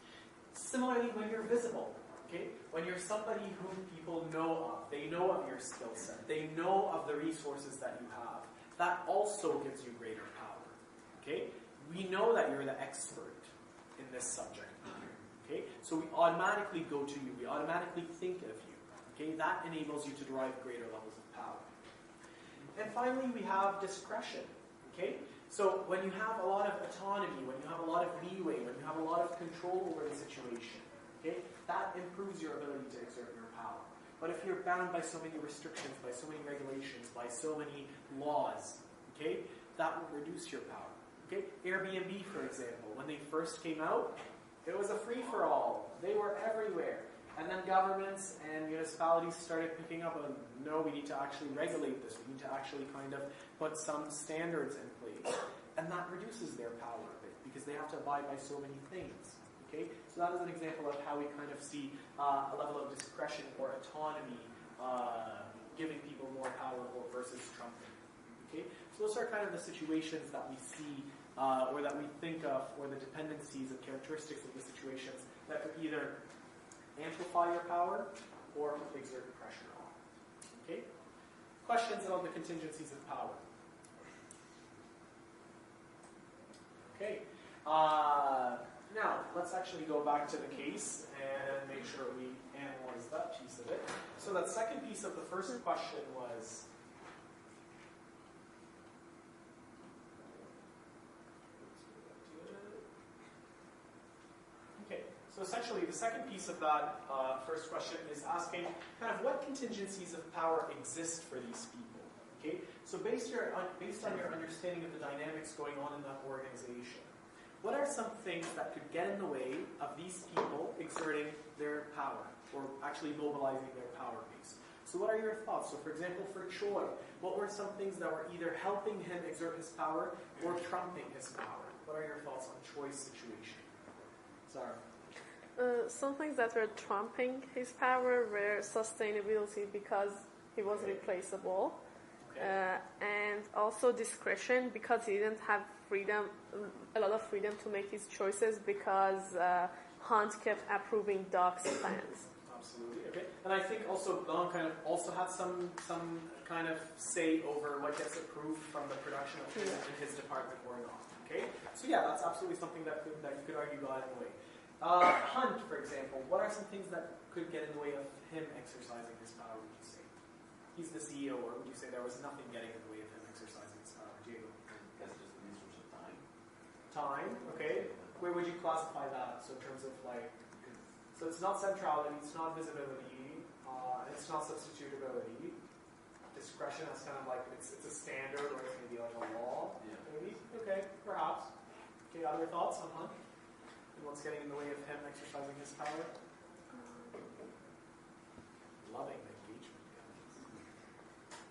Similarly, when you're visible, okay? When you're somebody whom people know of, they know of your skill set, they know of the resources that you have, that also gives you greater power. Okay? We know that you're the expert in this subject. Okay? So we automatically go to you, we automatically think of you. Okay? That enables you to derive greater levels of power. And finally, we have discretion. Okay? So when you have a lot of autonomy, when you have a lot of leeway, when you have a lot of control over the situation, okay, that improves your ability to exert your power. But if you're bound by so many restrictions, by so many regulations, by so many laws, okay, that will reduce your power. Okay? Airbnb, for example, when they first came out, it was a free-for-all. They were everywhere. And then governments and municipalities started picking up on, no, we need to actually regulate this. We need to actually kind of put some standards in place. And that reduces their power a bit because they have to abide by so many things. Okay? So that is an example of how we kind of see a level of discretion or autonomy giving people more power versus trumping. Okay? So those are kind of the situations that we see or that we think of, or the dependencies and characteristics of the situations that could either amplify your power or exert pressure on. Okay? Questions on the contingencies of power? Okay. Now, let's actually go back to the case and make sure we analyze that piece of it. So that second piece of the first question was, okay, so essentially the second piece of that first question is asking kind of what contingencies of power exist for these people. Okay, so based on your understanding of the dynamics going on in that organization, what are some things that could get in the way of these people exerting their power, or actually mobilizing their power base? So what are your thoughts? So for example, for Choi, what were some things that were either helping him exert his power or trumping his power? What are your thoughts on Choi's situation? Zara? Some things that were trumping his power were sustainability because he was replaceable. Okay. And also discretion because he didn't have a lot of freedom to make his choices because Hunt kept approving Doc's plans. Absolutely. Okay. And I think also Blanc kind of also had some kind of say over what gets approved from the production of in his department or not. Okay. So yeah, that's absolutely something that you could argue got in the way. Hunt, for example, what are some things that could get in the way of him exercising his power, would you say? He's the CEO, or would you say there was nothing getting in the way of him exercising his power? Diego? I guess just the resource of time. Time, okay. Where would you classify that? So in terms of like, so it's not centrality, it's not visibility, it's not substitutability. Discretion is kind of like, it's a standard, or it's maybe like a law, maybe? Okay, perhaps. Okay, other thoughts on Hunt? And what's getting in the way of him exercising his power? Loving the engagement,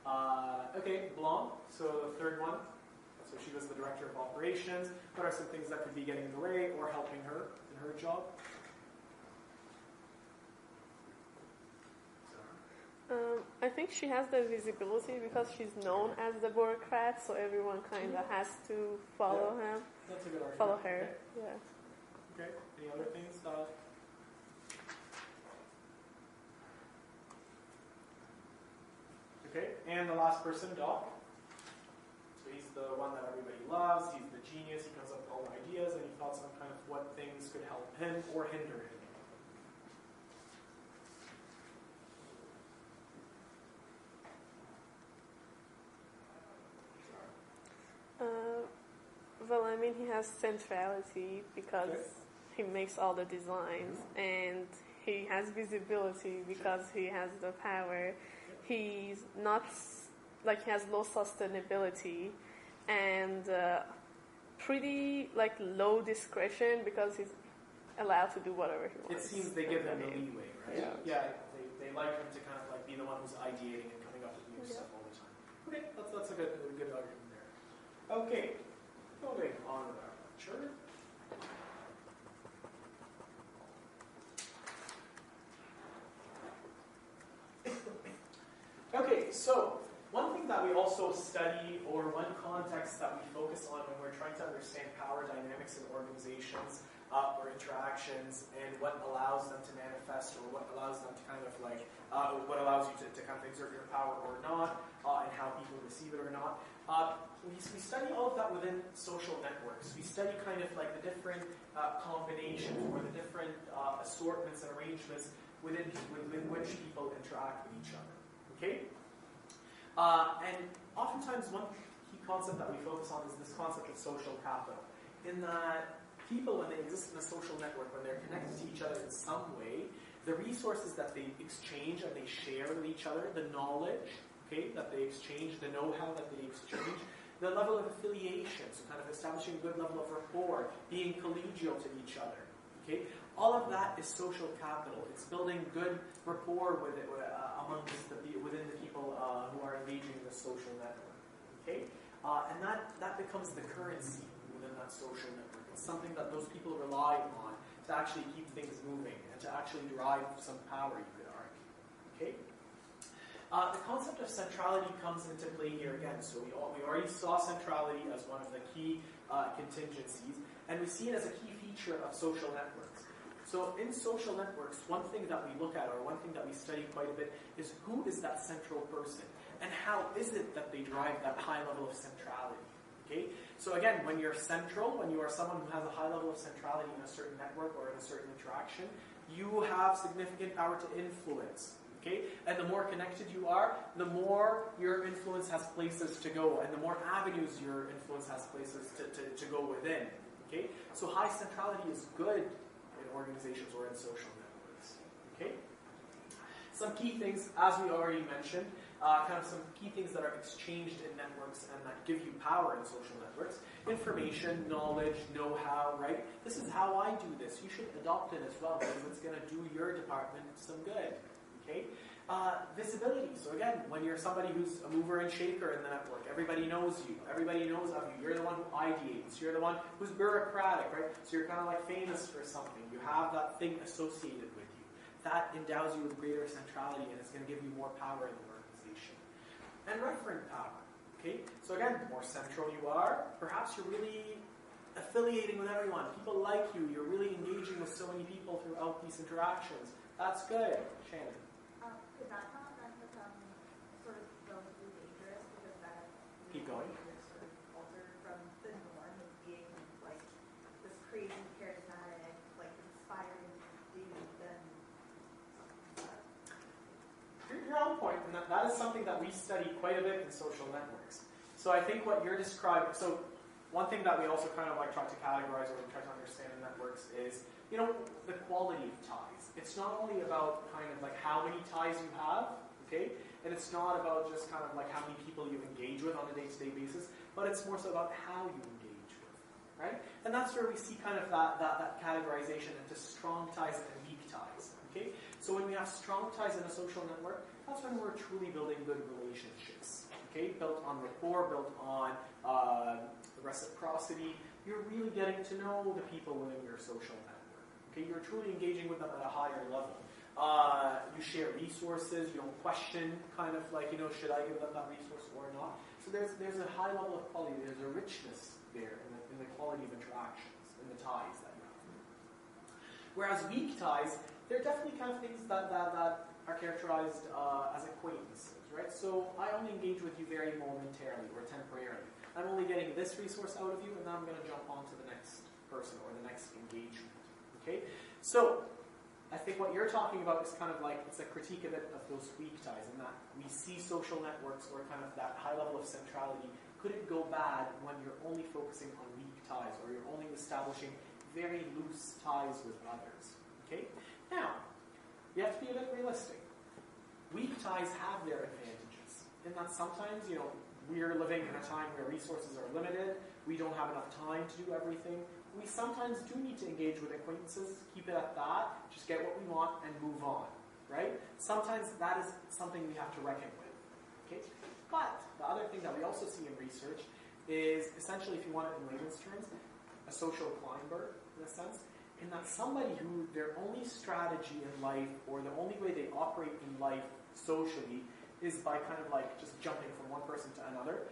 guys. Okay, Blanc, so the third one. So she was the director of operations. What are some things that could be getting in the way or helping her in her job? I think she has the visibility because she's known as the bureaucrat, so everyone kind of has to follow him. That's a good argument. Follow her, Okay. yeah. Okay. Any other things? Okay. And the last person, Doc. So he's the one that everybody loves. He's the genius. He comes up with all the ideas. Any thoughts on kind of what things could help him or hinder him? Well, I mean, he has centrality because he makes all the designs, and he has visibility because he has the power. He's not, like, he has low sustainability and pretty, like, low discretion because he's allowed to do whatever he wants. It seems they give him the leeway, right? Yeah. They like him to kind of, like, be the one who's ideating and coming up with new stuff all the time. Okay, that's a good argument there. Okay. Moving on with our lecture. Okay, so one thing that we also study, or one context that we focus on when we're trying to understand power dynamics in organizations or interactions, and what allows them to manifest, or what allows them to kind of like, what allows you to kind of exert your power or not, and how people receive it or not. We study all of that within social networks. We study kind of like the different combinations or the different assortments and arrangements within which people interact with each other. Okay? And oftentimes one key concept that we focus on is this concept of social capital, in that people, when they exist in a social network, when they're connected to each other in some way, the resources that they exchange and they share with each other, the knowledge, okay, that they exchange, the know-how that they exchange, the level of affiliation, so kind of establishing a good level of rapport, being collegial to each other, okay, all of that is social capital. It's building good rapport with it, within the people who are engaging in the social network, okay, and that becomes the currency within that social network. It's something that those people rely on to actually keep things moving and to actually derive some power, you could argue. Okay? The concept of centrality comes into play here again. So we already saw centrality as one of the key contingencies, and we see it as a key feature of social networks. So in social networks, one thing that we look at, or one thing that we study quite a bit, is who is that central person, and how is it that they derive that high level of centrality. Okay? So again, when you're central, when you are someone who has a high level of centrality in a certain network or in a certain interaction, you have significant power to influence. Okay? And the more connected you are, the more your influence has places to go, and the more avenues your influence has places to go within. Okay? So high centrality is good in organizations or in social networks. Okay? Some key things, as we already mentioned, kind of some key things that are exchanged in networks and that give you power in social networks. Information, knowledge, know-how, right? This is how I do this. You should adopt it as well because it's going to do your department some good. Okay? Visibility. So again, when you're somebody who's a mover and shaker in the network, everybody knows you. Everybody knows of you. You're the one who ideates. You're the one who's bureaucratic, right? So you're kind of like famous for something. You have that thing associated with you. That endows you with greater centrality, and it's going to give you more power in the organization. And referent power. Okay? So again, the more central you are, perhaps you're really affiliating with everyone. People like you. You're really engaging with so many people throughout these interactions. That's good. Shannon. Could that not then become sort of relatively dangerous because that Keep going. sort of altered from the norm of being like this crazy, charismatic, like inspiring dude, then You're on point, and that is something that we study quite a bit in social networks. So I think what you're describing, so one thing that we also kind of like try to categorize or we try to understand in networks is, you know, the quality of ties. It's not only about kind of like how many ties you have, okay, and it's not about just kind of like how many people you engage with on a day-to-day basis, but it's more so about how you engage with, right? And that's where we see kind of that categorization into strong ties and weak ties, okay? So when we have strong ties in a social network, that's when we're truly building good relationships, okay? Built on rapport, built on reciprocity. You're really getting to know the people within your social network, okay? You're truly engaging with them at a higher level. You share resources, you don't question kind of like, you know, should I give them that resource or not? So there's a high level of quality, there's a richness there in the quality of interactions, in the ties that you have. Whereas weak ties, they're definitely kind of things that are characterized as acquaintances, right? So I only engage with you very momentarily or temporarily. I'm only getting this resource out of you, and then I'm going to jump on to the next person or the next engagement, okay? So I think what you're talking about is kind of like, it's a critique of those weak ties, in that we see social networks or kind of that high level of centrality. Could it go bad when you're only focusing on weak ties or you're only establishing very loose ties with others, okay? Now, you have to be a bit realistic. Weak ties have their advantages in that sometimes, you know, we're living in a time where resources are limited, we don't have enough time to do everything. We sometimes do need to engage with acquaintances, keep it at that, just get what we want and move on, right? Sometimes that is something we have to reckon with, okay? But the other thing that we also see in research is essentially, if you want it in layman's terms, a social climber, in a sense, in that somebody who their only strategy in life or the only way they operate in life socially is by kind of like just jumping from one person to another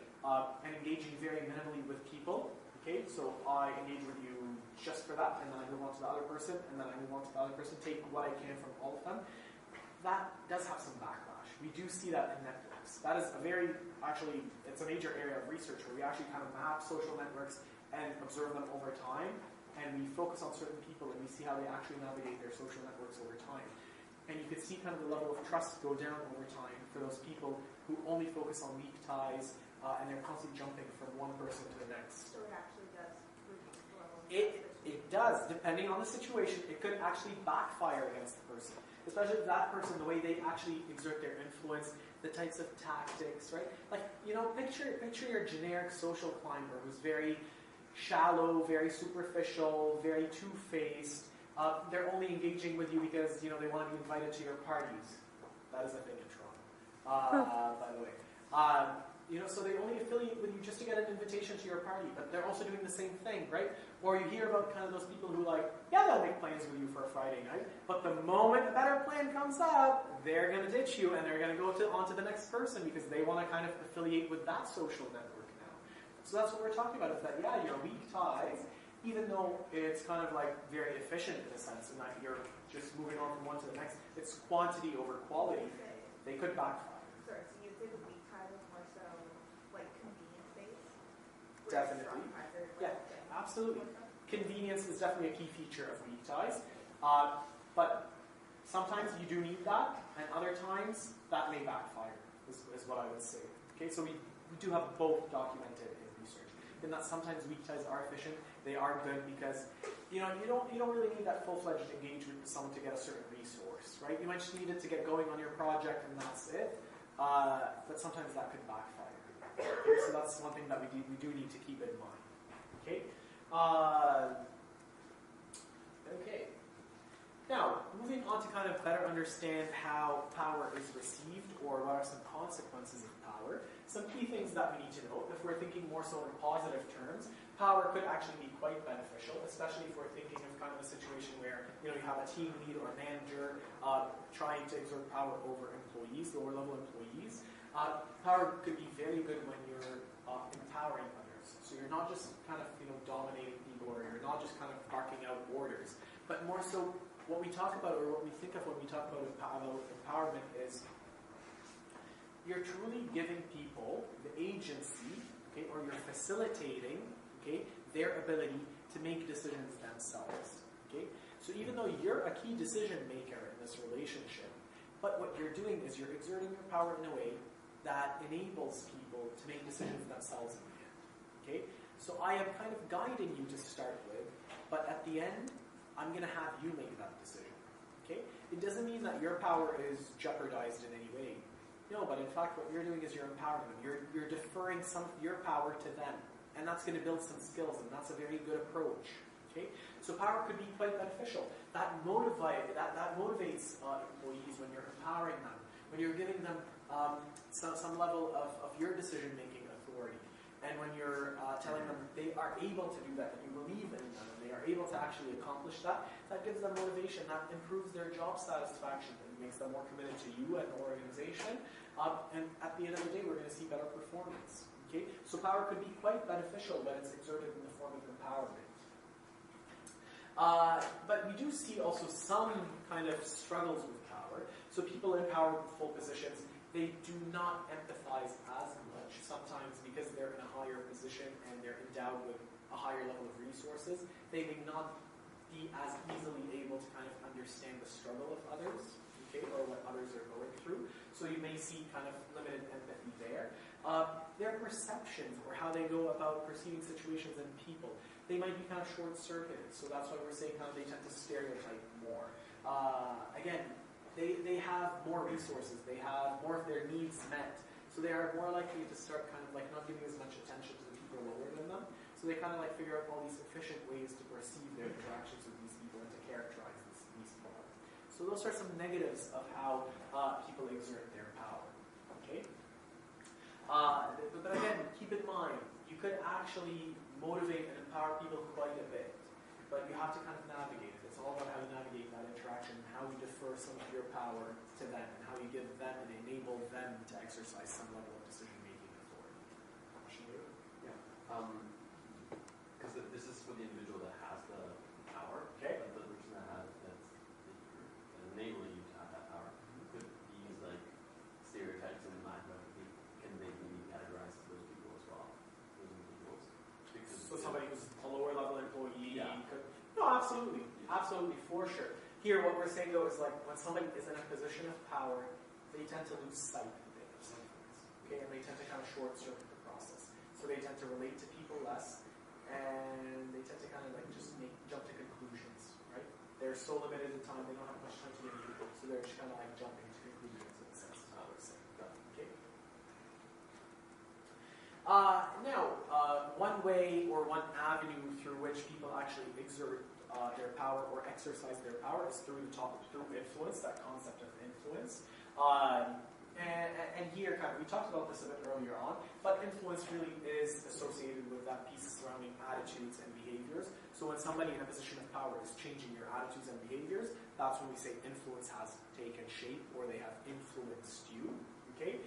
and engaging very minimally with people. Okay, so I engage with you just for that, and then I move on to the other person, and then I move on to the other person, take what I can from all of them. That does have some backlash. We do see that in networks. That is it's a major area of research where we actually kind of map social networks and observe them over time, and we focus on certain people and we see how they actually navigate their social networks over time. And you can could see kind of the level of trust go down over time for those people who only focus on weak ties and they're constantly jumping from one person to the next. So it actually does reduce the level of It does, depending on the situation. It could actually backfire against the person, especially if that person, the way they actually exert their influence, the types of tactics, right? Like, picture your generic social climber who's very shallow, very superficial, very two-faced. They're only engaging with you because, they want to be invited to your parties. That is a thing in Toronto, by the way. So they only affiliate with you just to get an invitation to your party, but they're also doing the same thing, right? Or you hear about kind of those people who they'll make plans with you for a Friday night, but the moment a better plan comes up, they're going to ditch you and they're going to go on to the next person because they want to kind of affiliate with that social network now. So that's what we're talking about, is that, your weak ties, even though it's kind of very efficient in a sense, and that you're just moving on from one to the next, it's quantity over quality, they could backfire. Sorry, so you'd say the weak tie was more so convenience-based? Definitely. Yeah, absolutely. Convenience is definitely a key feature of weak ties, but sometimes you do need that, and other times that may backfire, is what I would say. Okay, so we do have both documented in research, in that sometimes weak ties are efficient. They are good because you don't really need that full-fledged engagement with someone to get a certain resource, right? You might just need it to get going on your project, and that's it. But sometimes that could backfire. Okay, so that's one thing that we do need to keep in mind. Okay. Okay. Now, moving on to kind of better understand how power is received, or what are some consequences of power. Some key things that we need to know. If we're thinking more so in positive terms, power could actually be quite beneficial, especially if we're thinking of kind of a situation where you have a team lead or a manager trying to exert power over employees, lower level employees. Power could be very good when you're empowering others. So you're not just kind of dominating people, or you're not just kind of barking out orders, but more so what we talk about, or what we think of when we talk about empowerment, is you're truly giving people the agency, okay, or you're facilitating, okay, their ability to make decisions themselves. Okay? So even though you're a key decision maker in this relationship, but what you're doing is you're exerting your power in a way that enables people to make decisions themselves in the end. Okay? So I am kind of guiding you to start with, but at the end, I'm going to have you make that decision. Okay? It doesn't mean that your power is jeopardized in any way. No, but in fact, what you're doing is you're empowering them. You're deferring some of your power to them, and that's going to build some skills, and that's a very good approach. Okay? So power could be quite beneficial. That motivates employees when you're empowering them, when you're giving them some level of your decision-making authority, and when you're telling them they are able to do that, that you believe in them, and they are able to actually accomplish that. That gives them motivation. That improves their job satisfaction, and makes them more committed to you and the organization. And at the end of the day, we're going to see better performance. Okay? So power could be quite beneficial when it's exerted in the form of empowerment. But we do see also some kind of struggles with power. So people in powerful positions, they do not empathize as much, sometimes because they're in a higher position and they're endowed with a higher level of resources. They may not be as easily able to kind of understand the struggle of others, okay, or what others are going through. So you may see kind of limited empathy there. Their perceptions, or how they go about perceiving situations and people, they might be kind of short-circuited. So that's why we're saying how they tend to stereotype more. Again, they have more resources. They have more of their needs met. So they are more likely to start kind of not giving as much attention to the people lower than them. So they kind of figure out all these efficient ways to perceive their interactions with these people and to characterize these people. So those are some negatives of how people exert their power. Okay? But again, keep in mind, you could actually motivate and empower people quite a bit, but you have to kind of navigate it. It's all about how you navigate that interaction, how you defer some of your power to them, and how you give them and enable them to exercise some level of decision-making authority. Yeah. Because this is for the individual that has the power. Okay. But the person that enabling you to have that power could use stereotypes in mind, but can they be categorized to those people as well, those individuals? So somebody who's a lower level employee Yeah. could... No, absolutely. Absolutely, for sure. Here, what we're saying though is like when somebody is in a position of power, they tend to lose sight of some things. Okay, and they tend to kind of short circuit the process. So they tend to relate to people less, and they tend to kind of like just jump to conclusions, right? They're so limited in time, they don't have much time to give people, so they're just kind of like jumping to conclusions in a sense, is what we're saying. Okay. Now, one way or one avenue through which people actually exert their power or exercise their power is through influence, that concept of influence. And here, kind of, we talked about this a bit earlier on, but influence really is associated with that piece surrounding attitudes and behaviors. So when somebody in a position of power is changing your attitudes and behaviors, that's when we say influence has taken shape or they have influenced you. Okay,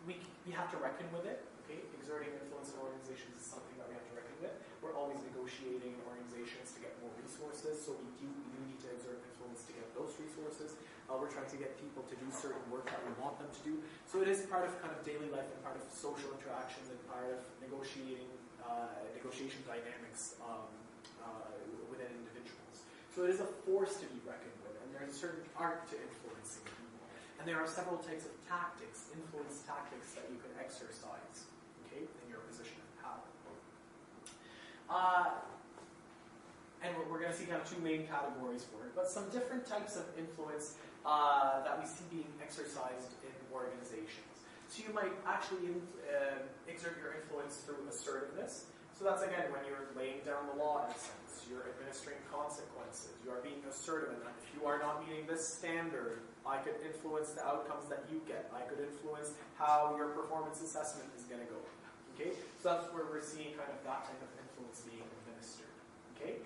we have to reckon with it. Okay, exerting influence in organizations is something that we have to reckon with. We're always negotiating in organizations to get more resources, so we do need to exert influence to get those resources. We're trying to get people to do certain work that we want them to do. So it is part of kind of daily life and part of social interactions and part of negotiation dynamics within individuals. So it is a force to be reckoned with, and there's a certain art to influencing people. And there are several types of tactics, influence tactics, that you can exercise, okay, in your position of power. And we're going to see kind of two main categories for it, but some different types of influence that we see being exercised in organizations. So you might actually exert your influence through assertiveness. So that's, again, when you're laying down the law in a sense. You're administering consequences. You are being assertive in that if you are not meeting this standard, I could influence the outcomes that you get. I could influence how your performance assessment is going to go. Okay? So that's where we're seeing kind of that type of influence being administered. Okay?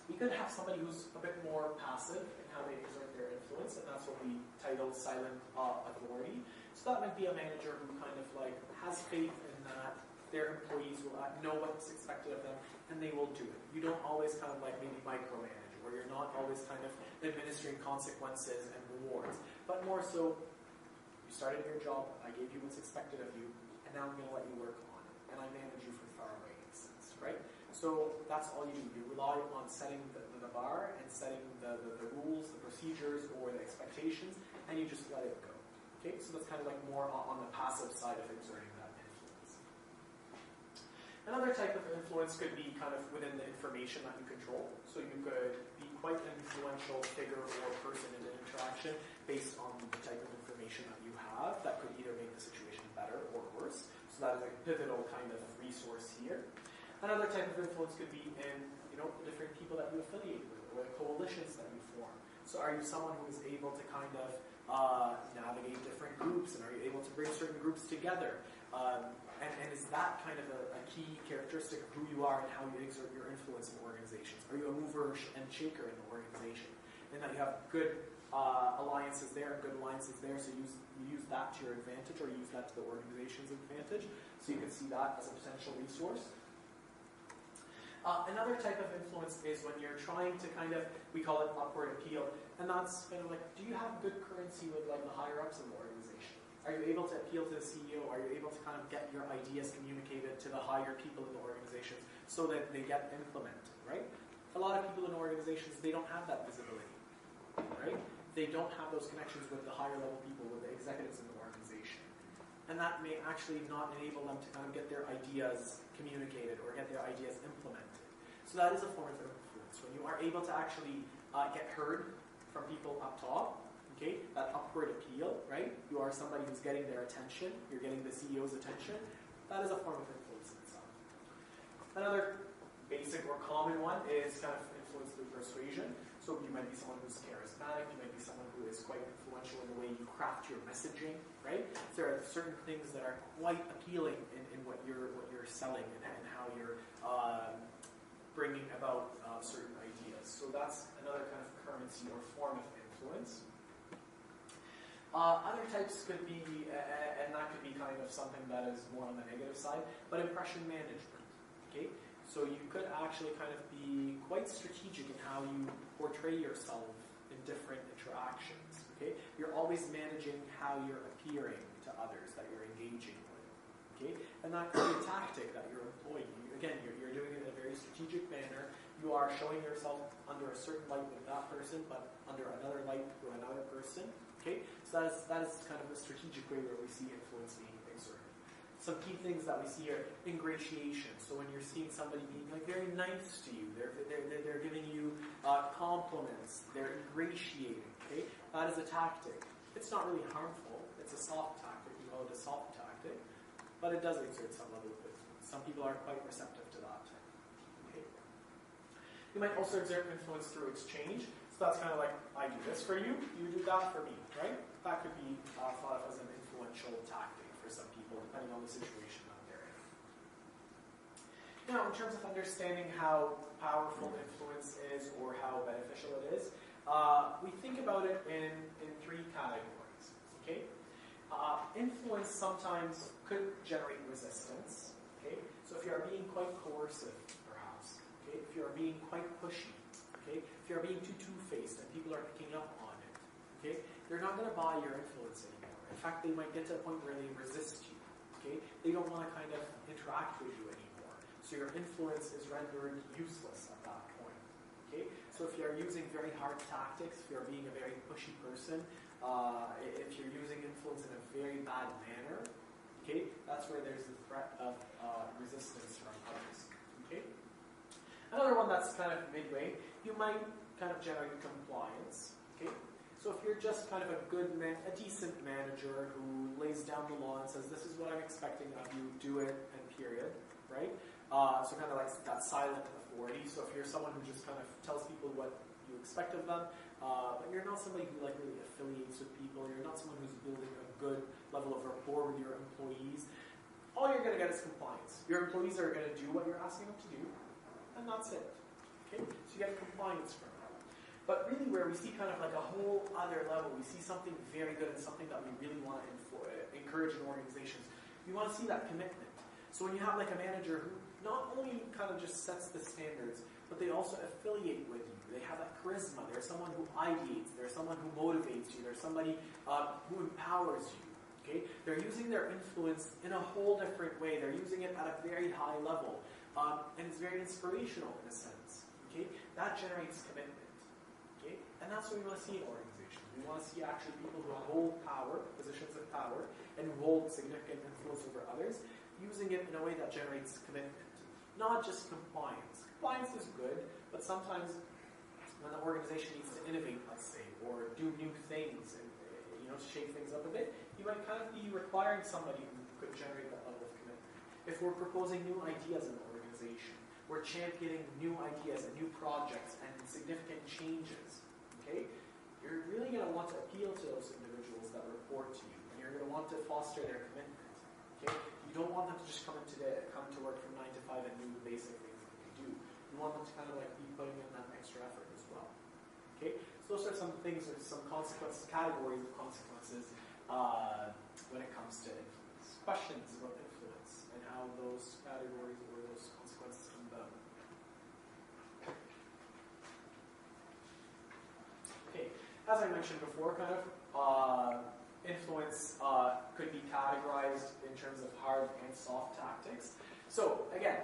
We could have somebody who's a bit more passive in how they exert their influence, and that's what we title silent authority. So that might be a manager who kind of like has faith in that their employees will know what's expected of them, and they will do it. You don't always kind of like maybe micromanage, or you're not always kind of administering consequences and rewards, but more so, you started your job, I gave you what's expected of you, and now I'm going to let you work on it, and I manage you from far away in a sense, right? So that's all you do. You rely on setting the bar and setting the rules, the procedures, or the expectations, and you just let it go. Okay, so that's kind of like more on the passive side of exerting that influence. Another type of influence could be kind of within the information that you control. So you could be quite an influential figure or person in an interaction based on the type of information that you have that could either make the situation better or worse. So that is a pivotal kind of resource here. Another type of influence could be in, the different people that you affiliate with, or the coalitions that you form. So are you someone who is able to kind of navigate different groups, and are you able to bring certain groups together? And is that kind of a key characteristic of who you are and how you exert your influence in organizations? Are you a mover and shaker in the organization? And that you have good alliances there and good alliances there, so you use that to your advantage, or you use that to the organization's advantage. So you can see that as a potential resource. Another type of influence is when you're trying to kind of, we call it upward appeal, and that's kind of like, do you have good currency with like the higher ups in the organization? Are you able to appeal to the CEO? Are you able to kind of get your ideas communicated to the higher people in the organizations so that they get implemented, right? A lot of people in organizations, they don't have that visibility, right? They don't have those connections with the higher level people, with the executives in the organization. And that may actually not enable them to kind of get their ideas communicated or get their ideas implemented. So that is a form of influence. When you are able to actually get heard from people up top, okay, that upward appeal, right? You are somebody who's getting their attention, you're getting the CEO's attention, that is a form of influence in itself. Another basic or common one is kind of influence through persuasion. So you might be someone who's charismatic, you might be someone who is quite influential in the way you craft your messaging, right? So there are certain things that are quite appealing in what you're selling and how you're bringing about certain ideas. So that's another kind of currency or form of influence. Other types could be, and that could be kind of something that is more on the negative side, but impression management. Okay, so you could actually kind of be quite strategic in how you portray yourself in different interactions. Okay, you're always managing how you're appearing to others that you're engaging with. Okay, and that could be a tactic that you're employing. Again, you're doing it in a very strategic manner, You are showing yourself under a certain light with that person, but under another light with another person. Okay, so that is kind of a strategic way where we see influence being exerted. Some key things that we see are ingratiation. So when you're seeing somebody being like very nice to you, they're giving you compliments, they're ingratiating. Okay, that is a tactic. It's not really harmful. It's a soft tactic. We call it a soft tactic, but it does exert some level of influence. Some people are quite receptive to that. Okay. You might also exert influence through exchange. So that's kind of like, I do this for you, you do that for me, right? That could be thought of as an influential tactic for some people, depending on the situation that they're in. Now, in terms of understanding how powerful influence is or how beneficial it is, we think about it in three categories, okay? Influence sometimes could generate resistance, okay? So if you are being quite coercive, perhaps, okay? If you are being quite pushy, okay? If you're being too two-faced and people are picking up on it, okay? They're not going to buy your influence anymore. In fact, they might get to a point where they resist you, okay? They don't want to kind of interact with you anymore. So your influence is rendered useless at that point, okay? So if you're using very hard tactics, if you're being a very pushy person, if you're using influence in a very bad manner, okay, that's where there's the threat of resistance from others, okay? Another one that's kind of midway, you might kind of generate compliance, okay? So if you're just kind of a decent manager who lays down the law and says, this is what I'm expecting of you, do it, and period, right? So kind of like that silent authority. So if you're someone who just kind of tells people what you expect of them, but you're not somebody who like really affiliates with people, you're not someone who's building a good level of rapport with your employees, all you're going to get is compliance. Your employees are going to do what you're asking them to do, and that's it. Okay? So you get compliance from that. But really where we see kind of like a whole other level, we see something very good and something that we really want to encourage in organizations. We want to see that commitment. So when you have like a manager who not only kind of just sets the standards, but they also affiliate with you. They have that charisma. They're someone who ideates. They're someone who motivates you. They're somebody who empowers you. Okay? They're using their influence in a whole different way. They're using it at a very high level. And it's very inspirational in a sense. Okay? That generates commitment. Okay? And that's what we want to see in organizations. We want to see actually people who hold power, positions of power, and hold significant influence over others, using it in a way that generates commitment. Not just compliance. Compliance is good, but sometimes when the organization needs to innovate, let's say, or do new things and shake things up a bit, you might kind of be requiring somebody who could generate that level of commitment. If we're proposing new ideas in the organization, we're championing new ideas and new projects and significant changes, okay? You're really going to want to appeal to those individuals that report to you, and you're going to want to foster their commitment, okay? You don't want them to just come to work from 9 to 5 and do the basic things that they do. You want them to kind of like be putting in that extra effort as well, okay? So those are some things, or some categories of consequences when it comes to influence. Questions about influence and how those categories or those consequences come about. Okay, as I mentioned before, kind of, influence could be categorized in terms of hard and soft tactics. So, again,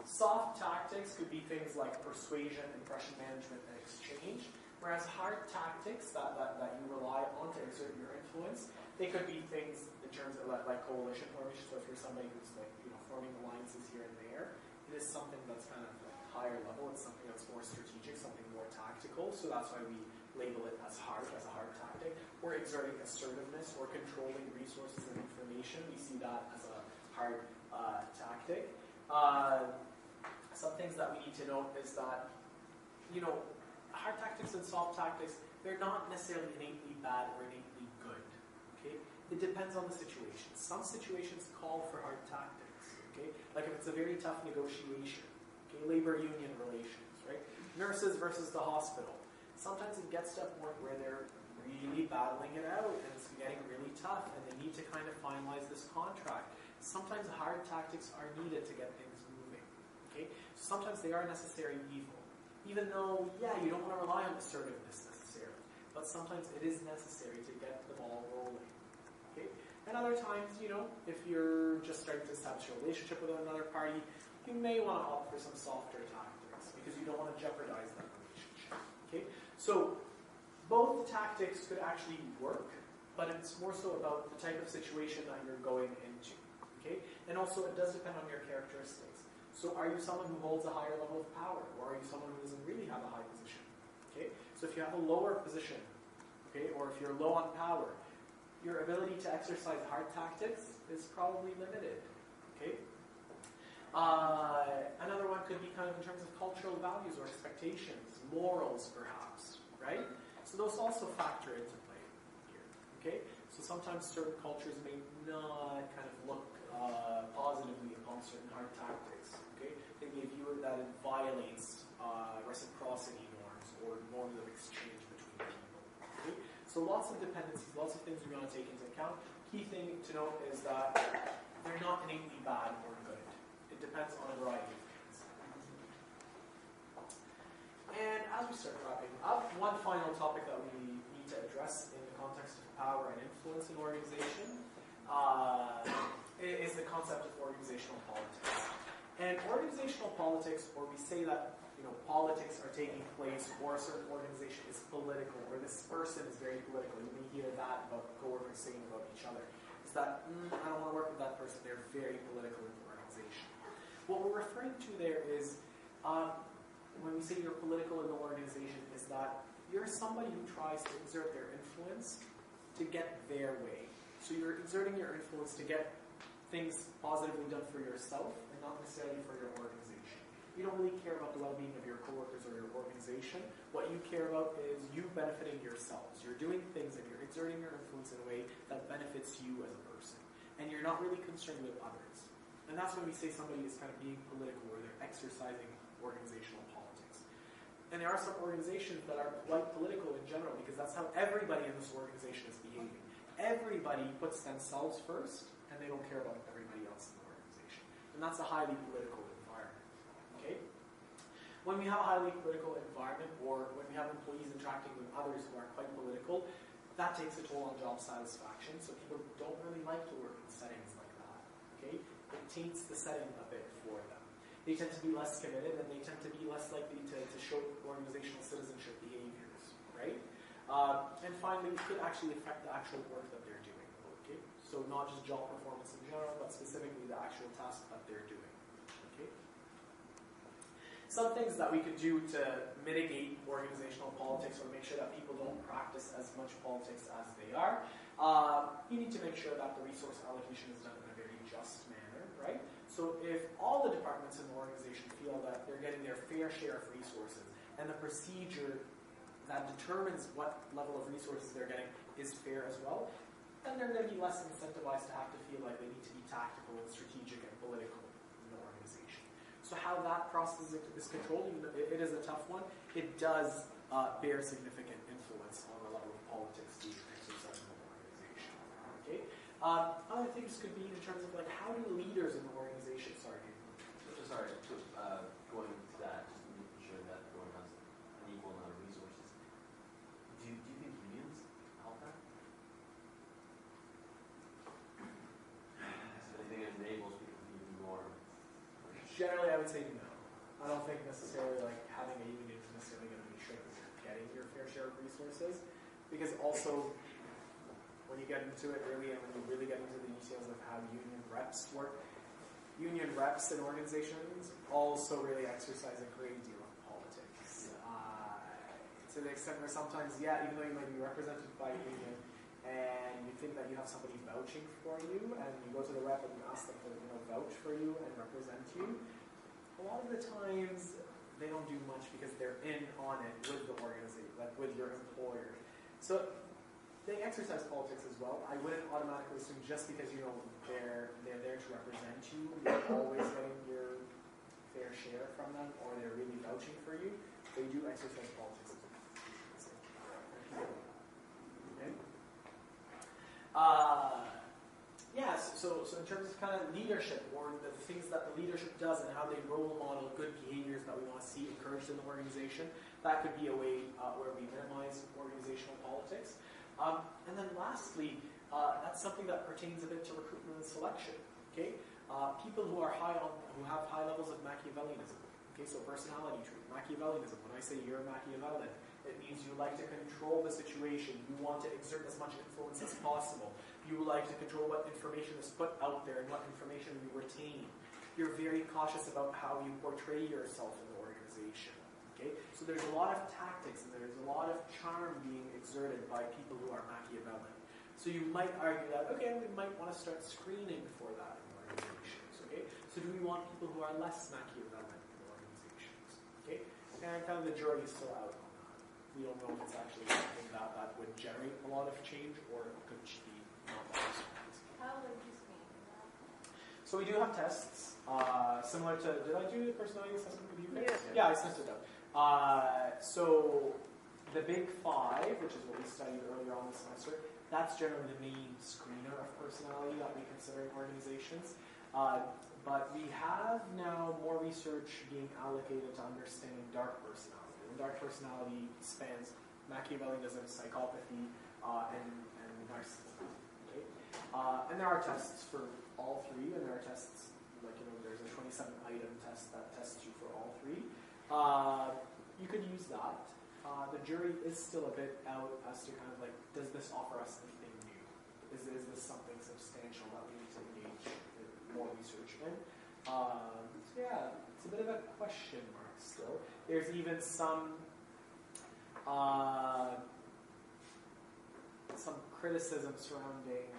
soft tactics could be things like persuasion, impression management, and exchange. Whereas hard tactics that you rely on to exert your influence, they could be things in terms of like coalition formation. So if you're somebody who's like forming alliances here and there, it is something that's kind of like higher level. It's something that's more strategic, something more tactical. So that's why we label it as a hard tactic. Or exerting assertiveness or controlling resources and information. We see that as a hard tactic. Some things that we need to note is that, hard tactics and soft tactics, they're not necessarily innately bad or innately good. Okay? It depends on the situation. Some situations call for hard tactics. Okay? Like if it's a very tough negotiation. Okay? Labor union relations, right? Nurses versus the hospital. Sometimes it gets to a point where they're really battling it out and it's getting really tough and they need to kind of finalize this contract. Sometimes hard tactics are needed to get things moving. Okay? So sometimes they are necessary evil. Even though, you don't want to rely on assertiveness necessarily, but sometimes it is necessary to get the ball rolling. Okay? And other times, if you're just starting to establish a relationship with another party, you may want to opt for some softer tactics. because you don't want to jeopardize that relationship. Okay, so both tactics could actually work, but it's more so about the type of situation that you're going into. Okay, and also it does depend on your characteristics. So are you someone who holds a higher level of power, or are you someone who doesn't really have a high position? Okay, so if you have a lower position, okay, or if you're low on power, your ability to exercise hard tactics is probably limited. Okay. Another one could be kind of in terms of cultural values or expectations, morals perhaps, right? So those also factor into play here. Okay. So sometimes certain cultures may not kind of look positively upon certain hard tactics. Okay. They may view it that it violates reciprocity norms or norms of exchange between people. Okay. So lots of dependencies, lots of things we're going to take into account. Key thing to note is that they're not innately bad or good. It depends on a variety of things. And as we start wrapping up, one final topic that we need to address in the context of power and influence in organization is the concept of organizational politics. And organizational politics, or we say that politics are taking place, or a certain organization is political, or this person is very political. You may hear that about coworkers saying about each other. It's that, I don't want to work with that person, they're very political in the organization. What we're referring to there is, when we say you're political in the organization, is that you're somebody who tries to exert their influence to get their way. So you're exerting your influence to get things positively done for yourself and not necessarily for your organization. You don't really care about the well-being of your coworkers or your organization. What you care about is you benefiting yourselves. You're doing things and you're exerting your influence in a way that benefits you as a person. And you're not really concerned with others. And that's when we say somebody is kind of being political, or they're exercising organizational politics. And there are some organizations that are quite political in general, because that's how everybody in this organization is behaving. Everybody puts themselves first, and they don't care about everybody else in the organization. And that's a highly political environment. Okay? When we have a highly political environment, or when we have employees interacting with others who are quite political, that takes a toll on job satisfaction, so people don't really like to work in settings like that. Okay? It taints the setting a bit for them. They tend to be less committed, and they tend to be less likely to show organizational citizenship behaviors, right? And finally, it could actually affect the actual work that they're doing. Okay? So not just job performance in general, but specifically the actual task that they're doing. Okay? Some things that we could do to mitigate organizational politics, or make sure that people don't practice as much politics as they are, you need to make sure that the resource allocation is done in a very just manner, right? So if all the departments in the organization feel that they're getting their fair share of resources, and the procedure that determines what level of resources they're getting is fair as well, then they're going to be less incentivized to have to feel like they need to be tactical and strategic and political in the organization. So how that process is controlled, it is a tough one. It does bear significant influence on the level of politics being exercised in the organization. Okay. Other things could be in terms of like, how do leaders in the organization, Going to that, just making sure that everyone has an equal amount of resources. Do you think unions help that? So do you think it enables people to be more? Generally, I would say no. I don't think necessarily like having a union is necessarily going to make sure that you're getting your fair share of resources, because also when you get into it really, and when you really get into the details of how union reps work, union reps in organizations also really exercise a great deal of politics. To the extent where sometimes, even though you might be represented by a union, and you think that you have somebody vouching for you, and you go to the rep and you ask them to vouch for you and represent you, a lot of the times they don't do much because they're in on it with the organization, like with your employer. So they exercise politics as well. I wouldn't automatically assume just because they're there to represent you, you're always getting your fair share from them, or they're really vouching for you. They do exercise politics as well. Okay. So in terms of kind of leadership, or the things that the leadership does and how they role model good behaviors that we want to see encouraged in the organization, that could be a way where we minimize organizational politics. And then lastly, that's something that pertains a bit to recruitment and selection. Okay, people who have high levels of Machiavellianism, Okay, so personality trait, Machiavellianism. When I say you're a Machiavellian, it means you like to control the situation. You want to exert as much influence as possible. You like to control what information is put out there and what information you retain. You're very cautious about how you portray yourself in the organization. Okay, so there's a lot of tactics and there's a lot of charm being exerted by people who are Machiavellian. So you might argue that, okay, we might want to start screening for that in organizations. Okay, so do we want people who are less Machiavellian in organizations? Okay, and kind of the jury is still out on that. We don't know if it's actually something that would generate a lot of change or it could be not that response. How would you screen that? So we do have tests, similar to, did I do the personality assessment with you guys? Yeah. Yeah, I sent it out. So the big five, which is what we studied earlier on this semester, that's generally the main screener of personality that we consider in organizations. But we have now more research being allocated to understanding dark personality. And dark personality spans Machiavellianism, psychopathy, and narcissism. Okay? And there are tests for all three, and there are tests, like, there's a 27-item test that tests you for all three. You could use that. The jury is still a bit out as to kind of like, does this offer us anything new? Is this something substantial that we need to engage in more research in? So yeah, it's a bit of a question mark still. There's even some criticism surrounding,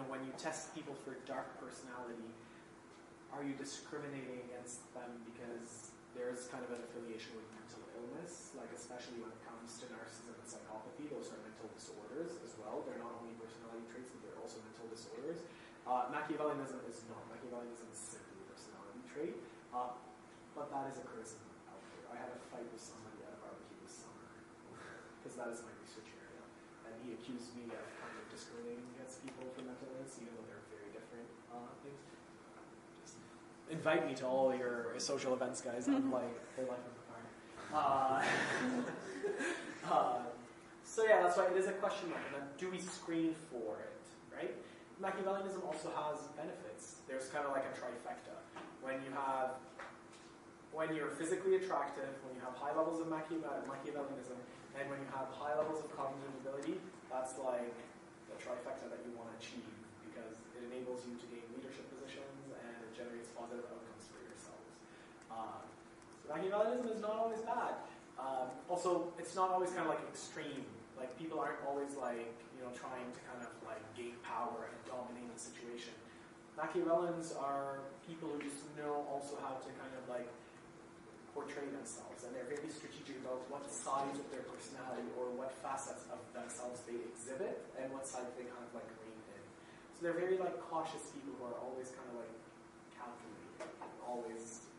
when you test people for dark personality, are you discriminating against them because there's kind of an affiliation with mental illness, like especially when it comes to narcissism and psychopathy. Those are mental disorders as well. They're not only personality traits, but they're also mental disorders. Machiavellianism is not. Machiavellianism is simply a personality trait, but that is a criticism out there. I had a fight with somebody at a barbecue this summer, because that is my research area, and he accused me of kind of discriminating against people for mental illness, even though they're very different things. Invite me to all your social events, guys. I'm like, they're life of the party. So yeah, that's why it is a question mark. And then do we screen for it, right? Machiavellianism also has benefits. There's kind of like a trifecta. When you're physically attractive, when you have high levels of Machiavellianism, and when you have high levels of cognitive ability, that's like the trifecta that you want to achieve, because it enables you to gain leadership positions and it generates positive outcomes for yourselves. So Machiavellianism is not always bad. Also, it's not always kind of like extreme. Like, people aren't always like, trying to kind of like gain power and dominate the situation. Machiavellians are people who just know also how to kind of like portray themselves, and they're very strategic about what sides of their personality or what facets of themselves they exhibit and what sides they kind of like rein in. So they're very like cautious people who are always kind of like calculating, always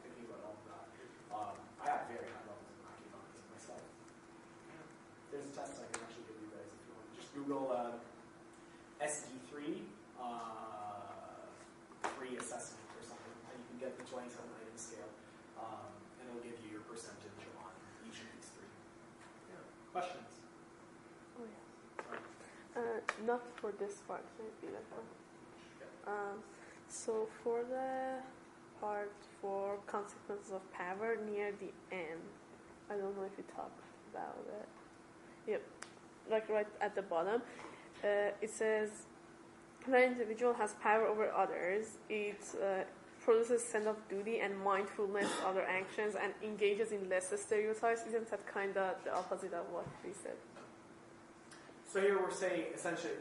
thinking about all of that. I have very high levels of Machiavellianism myself. There's a test I can actually give you guys if you want. Just Google SD3 free assessment or something, and you can get the 27-item scale, and it'll give you your percentage on each of these three. Yeah. Questions? Oh yeah. Not for this part, maybe that one. So for the part for consequences of power near the end, I don't know if you talked about it. Yep, like right at the bottom, it says when an individual has power over others, it produces sense of duty and mindfulness of other actions and engages in less stereotypes. Isn't that kind of the opposite of what we said? So here we're saying, essentially,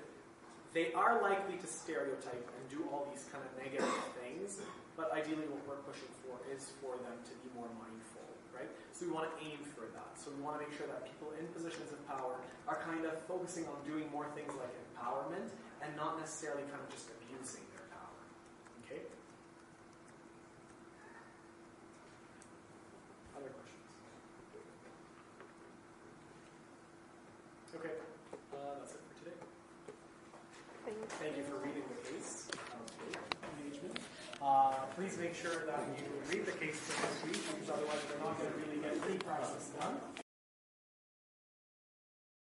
they are likely to stereotype and do all these kind of negative things, but ideally what we're pushing for is for them to be more mindful, right? So we want to aim for that. So we want to make sure that people in positions of power are kind of focusing on doing more things like empowerment and not necessarily kind of just abusing their power. Okay? Other questions? Okay. That's it for today. Thank you for reading the case. Engagement. Please make sure that you read the case for this week, because otherwise we're not going to really get any process done.